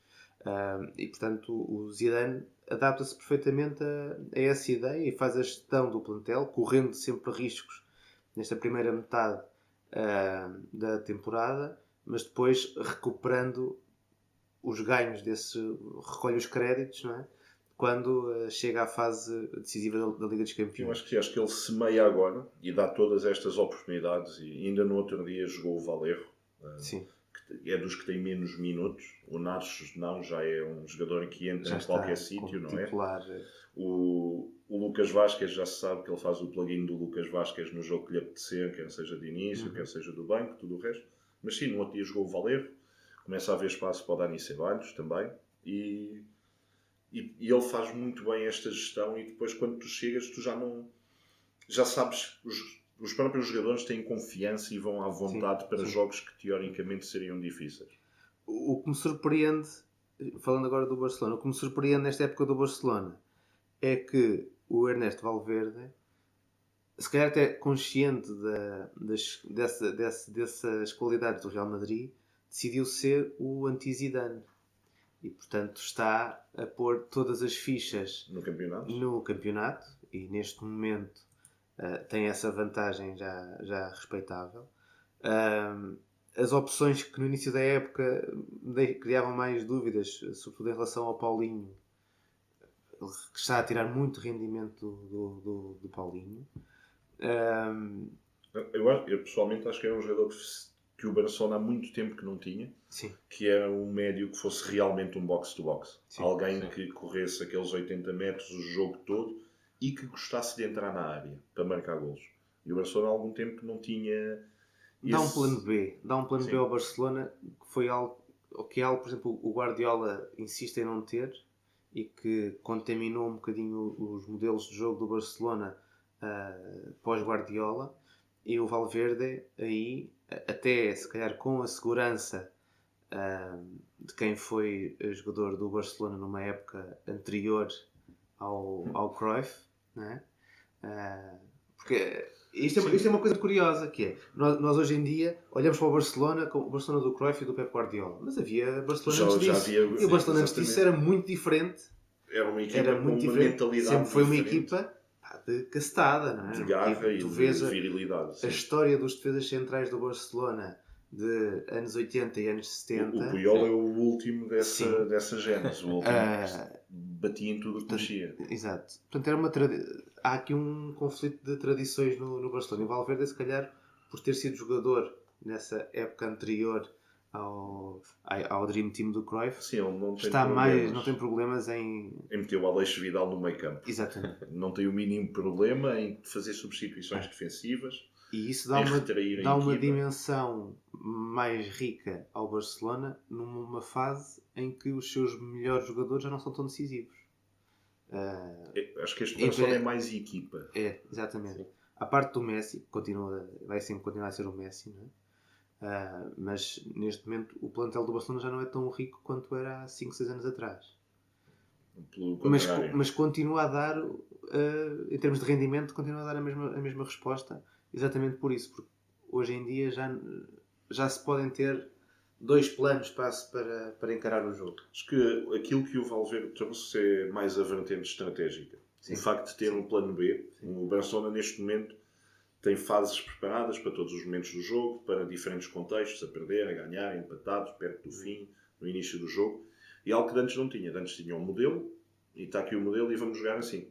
E portanto o Zidane adapta-se perfeitamente a essa ideia e faz a gestão do plantel, correndo sempre riscos nesta primeira metade da temporada, mas depois recuperando os ganhos recolhe os créditos, não é? Quando chega à fase decisiva da Liga dos Campeões. Eu acho que ele semeia agora e dá todas estas oportunidades. E ainda no outro dia jogou o Valerro, que é dos que tem menos minutos. O Nacho não, já é um jogador que entra em qualquer sítio, não é? O Lucas Vázquez, já se sabe que ele faz o plugin do Lucas Vázquez no jogo que lhe apetecer, quer seja de início, quer seja do banco, tudo o resto. Mas sim, no outro dia jogou o Valerro, começa a haver espaço para o Dani Ceballos também, e ele faz muito bem esta gestão. E depois, quando tu chegas, tu já sabes, os próprios jogadores têm confiança e vão à vontade para jogos que teoricamente seriam difíceis. O que me surpreende, falando agora do Barcelona, o que me surpreende nesta época do Barcelona é que o Ernesto Valverde, se calhar até consciente dessas qualidades do Real Madrid, decidiu ser o anti-Zidane. E, portanto, está a pôr todas as fichas no campeonato e, neste momento, tem essa vantagem já respeitável. As opções que no início da época criavam mais dúvidas, sobretudo em relação ao Paulinho, que está a tirar muito rendimento do Paulinho. Eu pessoalmente acho que era um jogador que o Barcelona há muito tempo que não tinha, que era um médio que fosse realmente um box-to-box. Alguém que corresse aqueles 80 metros o jogo todo e que gostasse de entrar na área para marcar golos. E o Barcelona há algum tempo que não tinha... Dá um plano B ao Barcelona, que foi algo, por exemplo, o Guardiola insiste em não ter e que contaminou um bocadinho os modelos de jogo do Barcelona pós-Guardiola. E o Valverde aí, até se calhar com a segurança de quem foi jogador do Barcelona numa época anterior ao Cruyff, não é? Porque isto é uma coisa curiosa, que é, nós hoje em dia olhamos para o Barcelona como o Barcelona do Cruyff e do Pep Guardiola, mas havia Barcelona antes disso, e o Barcelona antes disso era muito diferente. Era uma equipa com uma mentalidade sempre foi uma diferente. Equipa de castada, não é? De garra e de virilidade. A história dos defesas centrais do Barcelona de anos 80 e anos 70. O Puyol é o último dessa gênese. O último batia em tudo o que mexia. Exato. Portanto, há aqui um conflito de tradições no Barcelona. E o Valverde, se calhar, por ter sido jogador nessa época anterior ao Dream Team do Cruyff, sim, ele não tem problemas em meter o Aleixo Vidal no meio campo. Exatamente. Não tem o mínimo problema em fazer substituições defensivas. E isso dá uma dimensão mais rica ao Barcelona numa fase em que os seus melhores jogadores já não são tão decisivos. Acho que este Barcelona é mais equipa. É, exatamente. Sim. A parte do Messi, vai sempre continuar a ser o Messi, não é? Mas neste momento o plantel do Barcelona já não é tão rico quanto era há 5, 6 anos atrás. Mas continua a dar, em termos de rendimento, continua a dar a mesma resposta, exatamente por isso, porque hoje em dia já se podem ter 2 planos para encarar o jogo. Acho que aquilo que o Valverde trouxe é mais a vertente estratégica. O facto de ter um plano B. O Barcelona neste momento tem fases preparadas para todos os momentos do jogo, para diferentes contextos, a perder, a ganhar, empatados, perto do fim, no início do jogo. E algo que antes não tinha. Antes tinha um modelo, e está aqui o modelo e vamos jogar assim.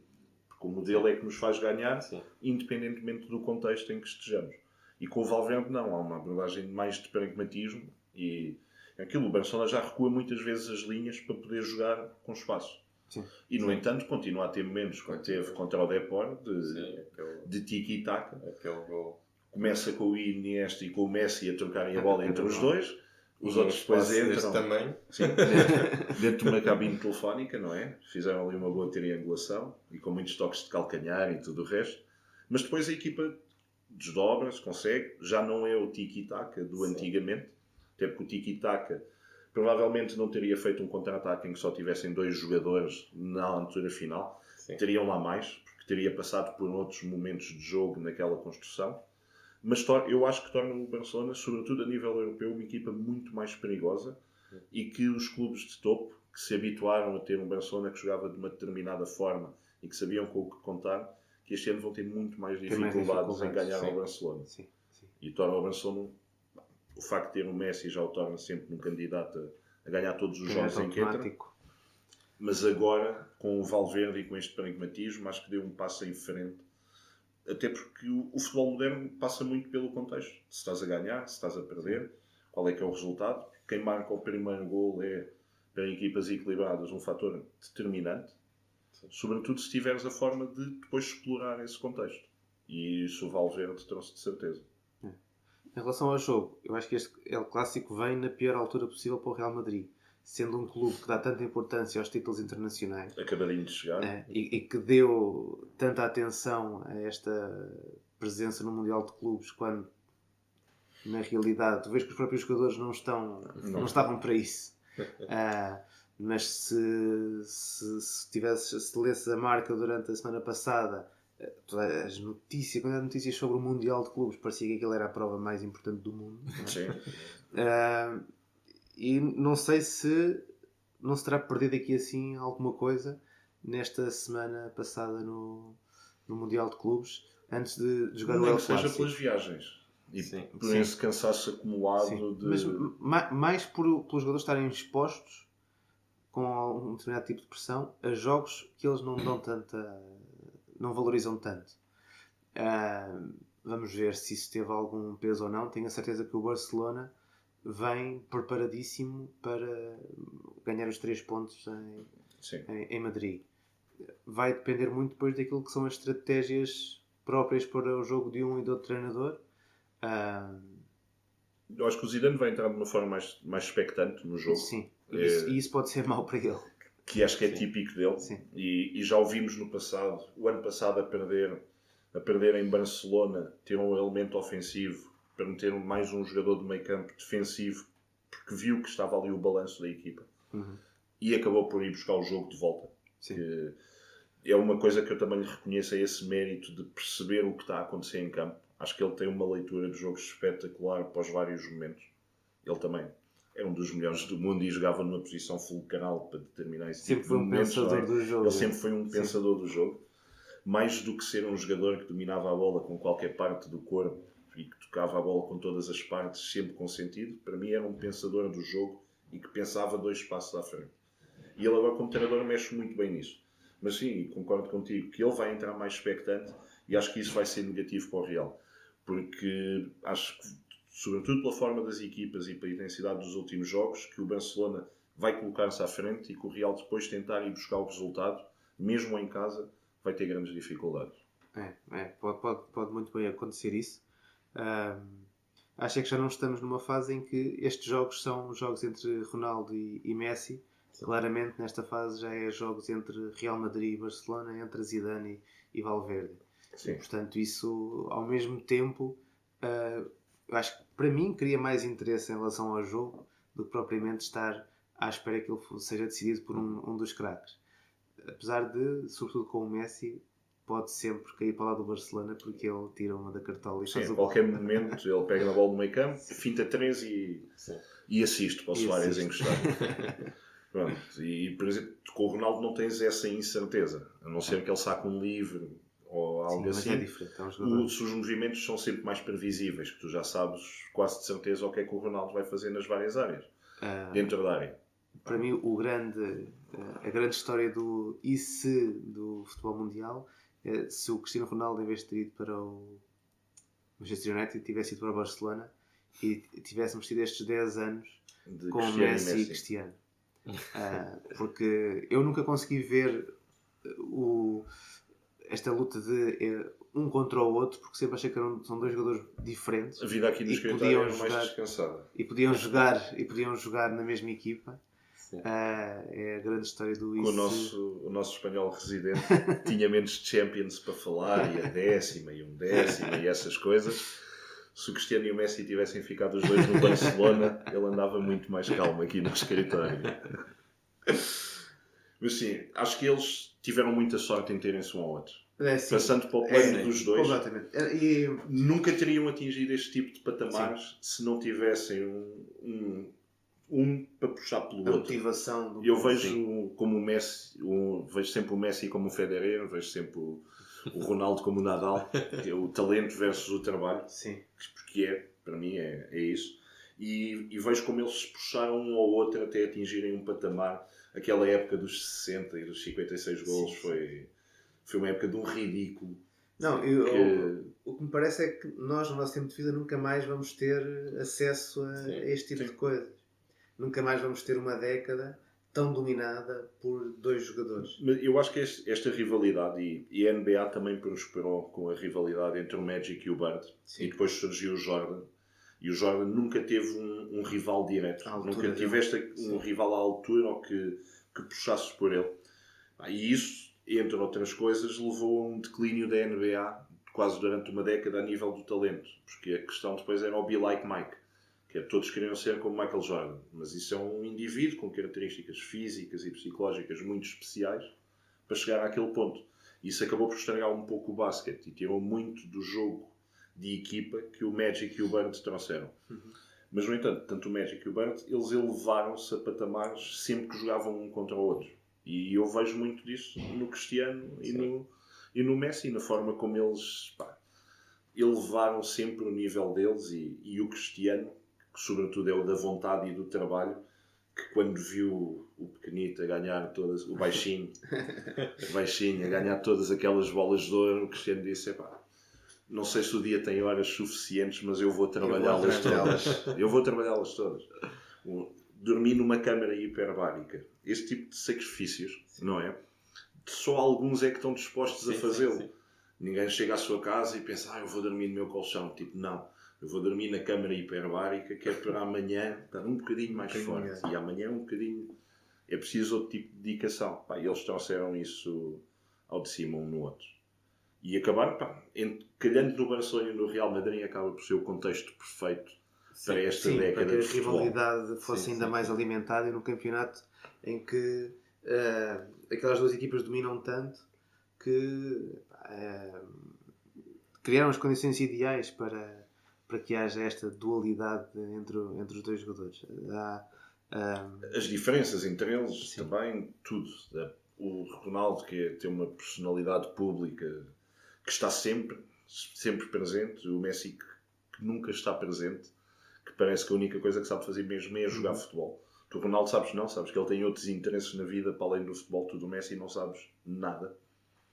Porque o modelo é que nos faz ganhar, independentemente do contexto em que estejamos. E com o Valverde não, há uma abordagem mais de pragmatismo, e aquilo, o Barcelona já recua muitas vezes as linhas para poder jogar com espaço. E no entanto continua a ter momentos, como teve contra o Depor, de tiki-taka. Começa com o Iniesta e com o Messi a trocarem a bola entre os dois. Os outros depois entram dentro de uma cabine telefónica, não é? Fizeram ali uma boa triangulação e com muitos toques de calcanhar e tudo o resto. Mas depois a equipa desdobra-se, consegue. Já não é o tiki-taka do antigamente, até porque o tiki-taka provavelmente não teria feito um contra-ataque em que só tivessem 2 jogadores na altura final. Sim. Teriam lá mais, porque teria passado por outros momentos de jogo naquela construção. Mas eu acho que torna o Barcelona, sobretudo a nível europeu, uma equipa muito mais perigosa e que os clubes de topo, que se habituaram a ter um Barcelona que jogava de uma determinada forma e que sabiam com o que contar, que este ano vão ter muito mais dificuldades em ganhar ao Barcelona. Sim. E torna o Barcelona, o facto de ter o Messi já o torna sempre um candidato a ganhar todos os jogos em que entra. Mas agora, com o Valverde e com este pragmatismo, acho que deu um passo em frente. Até porque o futebol moderno passa muito pelo contexto. Se estás a ganhar, se estás a perder, qual é que é o resultado. Quem marca o primeiro gol é, para equipas equilibradas, um fator determinante. Sobretudo se tiveres a forma de depois explorar esse contexto. E isso o Valverde trouxe de certeza. Em relação ao jogo, eu acho que este El Clássico vem na pior altura possível para o Real Madrid. Sendo um clube que dá tanta importância aos títulos internacionais. Acabadinho de chegar. E que deu tanta atenção a esta presença no Mundial de Clubes, quando, na realidade, tu vês que os próprios jogadores não estavam para isso. Mas se lesses a marca durante a semana passada, todas as notícias, quando há notícias sobre o Mundial de Clubes, parecia que aquilo era a prova mais importante do mundo. Não é? Sim. E não sei se não se terá perdido aqui assim alguma coisa nesta semana passada no Mundial de Clubes, antes de jogar o El Clássico. Seja pelas viagens e por esse cansaço acumulado de... Mas mais pelos jogadores estarem expostos com um determinado tipo de pressão a jogos que eles não dão não valorizam tanto. Vamos ver se isso teve algum peso ou não. Tenho a certeza que o Barcelona vem preparadíssimo para ganhar os 3 pontos em Madrid. Vai depender muito depois daquilo que são as estratégias próprias para o jogo de um e do outro treinador. Eu acho que o Zidane vai entrar de uma forma mais expectante no jogo. Sim, e isso pode ser mau para ele. Que acho que é típico dele. E já o vimos no passado, o ano passado a perder em Barcelona, ter um elemento ofensivo, para meter mais um jogador de meio campo defensivo, porque viu que estava ali o balanço da equipa. E acabou por ir buscar o jogo de volta. É uma coisa que eu também lhe reconheço, é esse mérito de perceber o que está a acontecer em campo. Acho que ele tem uma leitura de jogos espetacular para os vários momentos. Ele também é um dos melhores do mundo e jogava numa posição fulcral para determinar esse tipo de momentos. Ele sempre foi um pensador do jogo. Mais do que ser um jogador que dominava a bola com qualquer parte do corpo e que tocava a bola com todas as partes, sempre com sentido, para mim era um pensador do jogo e que pensava 2 passos à frente. E ele agora, como treinador, mexe muito bem nisso. Mas sim, concordo contigo, que ele vai entrar mais expectante e acho que isso vai ser negativo para o Real. Porque acho que, sobretudo pela forma das equipas e pela intensidade dos últimos jogos, que o Barcelona vai colocar-se à frente e que o Real, depois de tentar ir buscar o resultado, mesmo em casa, vai ter grandes dificuldades. Pode muito bem acontecer isso. Acho que já não estamos numa fase em que estes jogos são jogos entre Ronaldo e Messi. Claramente nesta fase já é jogos entre Real Madrid e Barcelona, entre Zidane e Valverde. E, portanto, isso ao mesmo tempo eu acho que para mim cria mais interesse em relação ao jogo do que propriamente estar à espera que ele seja decidido por um dos craques. Apesar de, sobretudo com o Messi, pode sempre cair para lá do Barcelona porque ele tira uma da cartola e faz o gol. A qualquer momento ele pega na bola no meio campo, finta 3 e assiste para o Soares encostar. Pronto. E, por exemplo, com o Ronaldo não tens essa incerteza, a não ser que ele saque um livre ou algo assim. Mas é diferente. Os movimentos são sempre mais previsíveis, que tu já sabes quase de certeza o que é que o Ronaldo vai fazer nas várias áreas, dentro da área. Para mim, a grande história do e se do futebol mundial é se o Cristiano Ronaldo, em vez de ter ido para o Manchester United, tivesse ido para o Barcelona e tivéssemos tido estes 10 anos de com Messi e Cristiano. Porque eu nunca consegui ver esta luta de um contra o outro, porque sempre achei que são 2 jogadores diferentes. A vida aqui no escritório era mais descansada. E podiam jogar na mesma equipa. É a grande história do isso. O nosso espanhol residente tinha menos Champions para falar, e a 10ª e 11ª e essas coisas. se o Cristiano e o Messi tivessem ficado os dois no Barcelona, ele andava muito mais calmo aqui no escritório. Mas sim, acho que eles tiveram muita sorte em terem-se um ao outro. Passando para o plano dos dois, nunca teriam atingido este tipo de patamares se não tivessem um para puxar pelo outro. Motivação do eu vejo como o Messi, vejo sempre o Messi como o Federer, vejo sempre o Ronaldo como o Nadal, que é o talento versus o trabalho. Sim. Porque para mim é isso. E vejo como eles se puxaram um ao outro até atingirem um patamar. Aquela época dos 60 e dos 56 golos foi uma época de um ridículo. Não, o que me parece é que nós, no nosso tempo de vida, nunca mais vamos ter acesso a este tipo de coisas. Nunca mais vamos ter uma década tão dominada por dois jogadores. Mas eu acho que esta rivalidade, e a NBA também prosperou com a rivalidade entre o Magic e o Bird, e depois surgiu o Jordan. E o Jordan nunca teve um rival direto. Nunca tiveste um rival à altura ou que puxasses por ele. E isso, entre outras coisas, levou a um declínio da NBA quase durante uma década a nível do talento. Porque a questão depois era o Be Like Mike. Que todos queriam ser como Michael Jordan. Mas isso é um indivíduo com características físicas e psicológicas muito especiais para chegar àquele ponto. Isso acabou por estragar um pouco o basquete e tirou muito do jogo de equipa que o Magic e o Bird trouxeram. Mas, no entanto, tanto o Magic e o Bird, eles elevaram-se a patamares sempre que jogavam um contra o outro. E eu vejo muito disso no Cristiano e no Messi, na forma como eles elevaram sempre o nível deles. E o Cristiano, que sobretudo é o da vontade e do trabalho, que quando viu o pequenito a ganhar todas, o baixinho a ganhar todas aquelas bolas de ouro, o Cristiano disse, não sei se o dia tem horas suficientes, mas eu vou trabalhá-las todas. Eu vou trabalhá-las todas. Dormir numa câmara hiperbárica. Esse tipo de sacrifícios, não é? Só alguns é que estão dispostos a fazê-lo. Ninguém chega à sua casa e pensa, eu vou dormir no meu colchão. Tipo, não. Eu vou dormir na câmara hiperbárica, que é para amanhã estar um bocadinho mais forte. E amanhã um bocadinho... É preciso outro tipo de dedicação. Eles trouxeram isso ao de cima um no outro. E acabaram, calhando no Barcelona e no Real Madrid, acaba por ser o contexto perfeito para esta década para de que a futebol. rivalidade fosse ainda mais alimentada e num campeonato em que aquelas duas equipas dominam tanto que criaram as condições ideais para que haja esta dualidade entre os dois jogadores. As diferenças entre eles também, tudo. O Ronaldo, que tem uma personalidade pública que está sempre presente, o Messi que nunca está presente, que parece que a única coisa que sabe fazer mesmo é jogar futebol. Tu, Ronaldo, sabes que ele tem outros interesses na vida para além do futebol. Tu, do Messi, não sabes nada.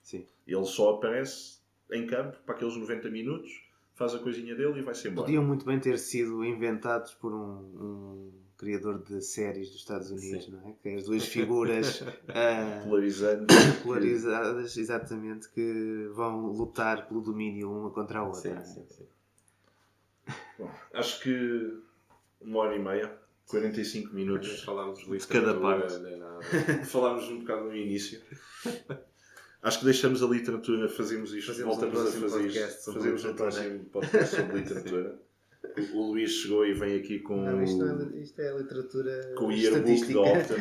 Sim. Ele só aparece em campo para aqueles 90 minutos, faz a coisinha dele e vai-se embora. Podiam muito bem ter sido inventados por um criador de séries dos Estados Unidos, não é? Que as duas figuras polarizadas, exatamente, que vão lutar pelo domínio uma contra a outra. Sim. Bom, acho que 1h30, 45 minutos falámos de cada parte. Falámos um bocado no início. Acho que deixamos a literatura, fazemos isto, voltamos a fazer isto. Fazemos um próximo podcast sobre literatura. O Luís chegou e vem aqui com... Não, isto é a literatura com o yearbook da Opta.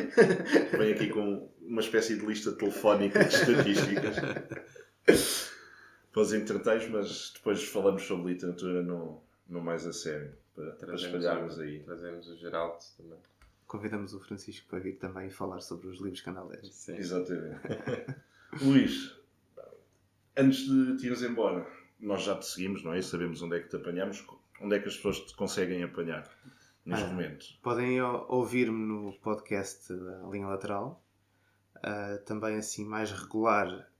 Vem aqui com uma espécie de lista telefónica de estatísticas para os entreteiros, mas depois falamos sobre literatura no mais a sério, para espalharmos aí. Trazemos o Geraldo também. Convidamos o Francisco para vir também falar sobre os livros que anda a ler. Sim. Exatamente. Luís, antes de te ires embora, nós já te seguimos, não é? Sabemos onde é que te apanhamos. Onde é que as pessoas te conseguem apanhar neste momento? Podem ouvir-me no podcast da Linha Lateral. Também assim mais regular,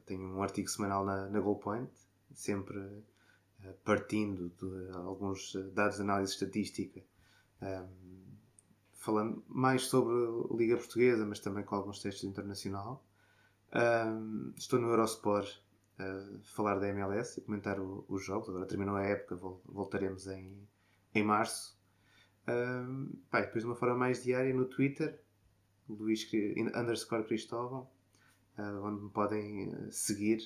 tenho um artigo semanal na Goalpoint, sempre partindo de alguns dados de análise estatística, falando mais sobre a Liga Portuguesa, mas também com alguns textos internacional. Estou no Eurosport a falar da MLS e comentar os jogos. Agora terminou a época, voltaremos em março. Depois de uma forma mais diária no Twitter, Luís_Cristóvão, onde me podem seguir.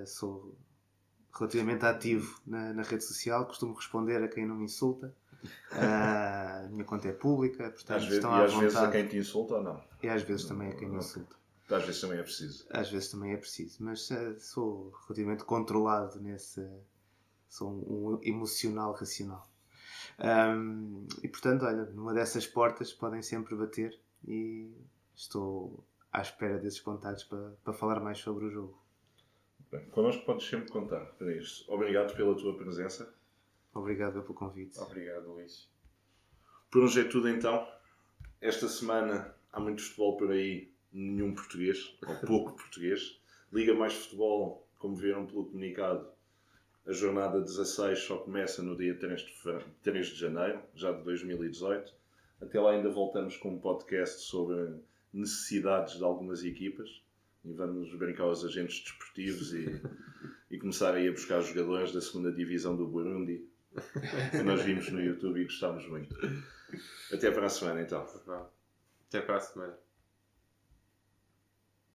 Sou relativamente ativo na rede social, costumo responder a quem não me insulta. A minha conta é pública, portanto estão à vontade. Às vezes a quem te insulta ou não? E às vezes também a quem me insulta. Às vezes também é preciso. Às vezes também é preciso, mas sou relativamente controlado nesse... Sou um emocional racional. E portanto, olha, numa dessas portas podem sempre bater e estou à espera desses contactos para falar mais sobre o jogo. Bem, connosco podes sempre contar para isto. Obrigado pela tua presença. Obrigado pelo convite. Obrigado, Luís. Por hoje é tudo então. Esta semana há muito futebol por aí, nenhum português, ou pouco português. Liga Mais Futebol, como viram pelo comunicado, a jornada 16 só começa no dia 3 de janeiro, já de 2018. Até lá ainda voltamos com um podcast sobre necessidades de algumas equipas e vamos brincar aos agentes desportivos e começar aí a buscar jogadores da segunda divisão do Burundi, que nós vimos no YouTube e gostámos muito. Até para a semana então. Até para a semana.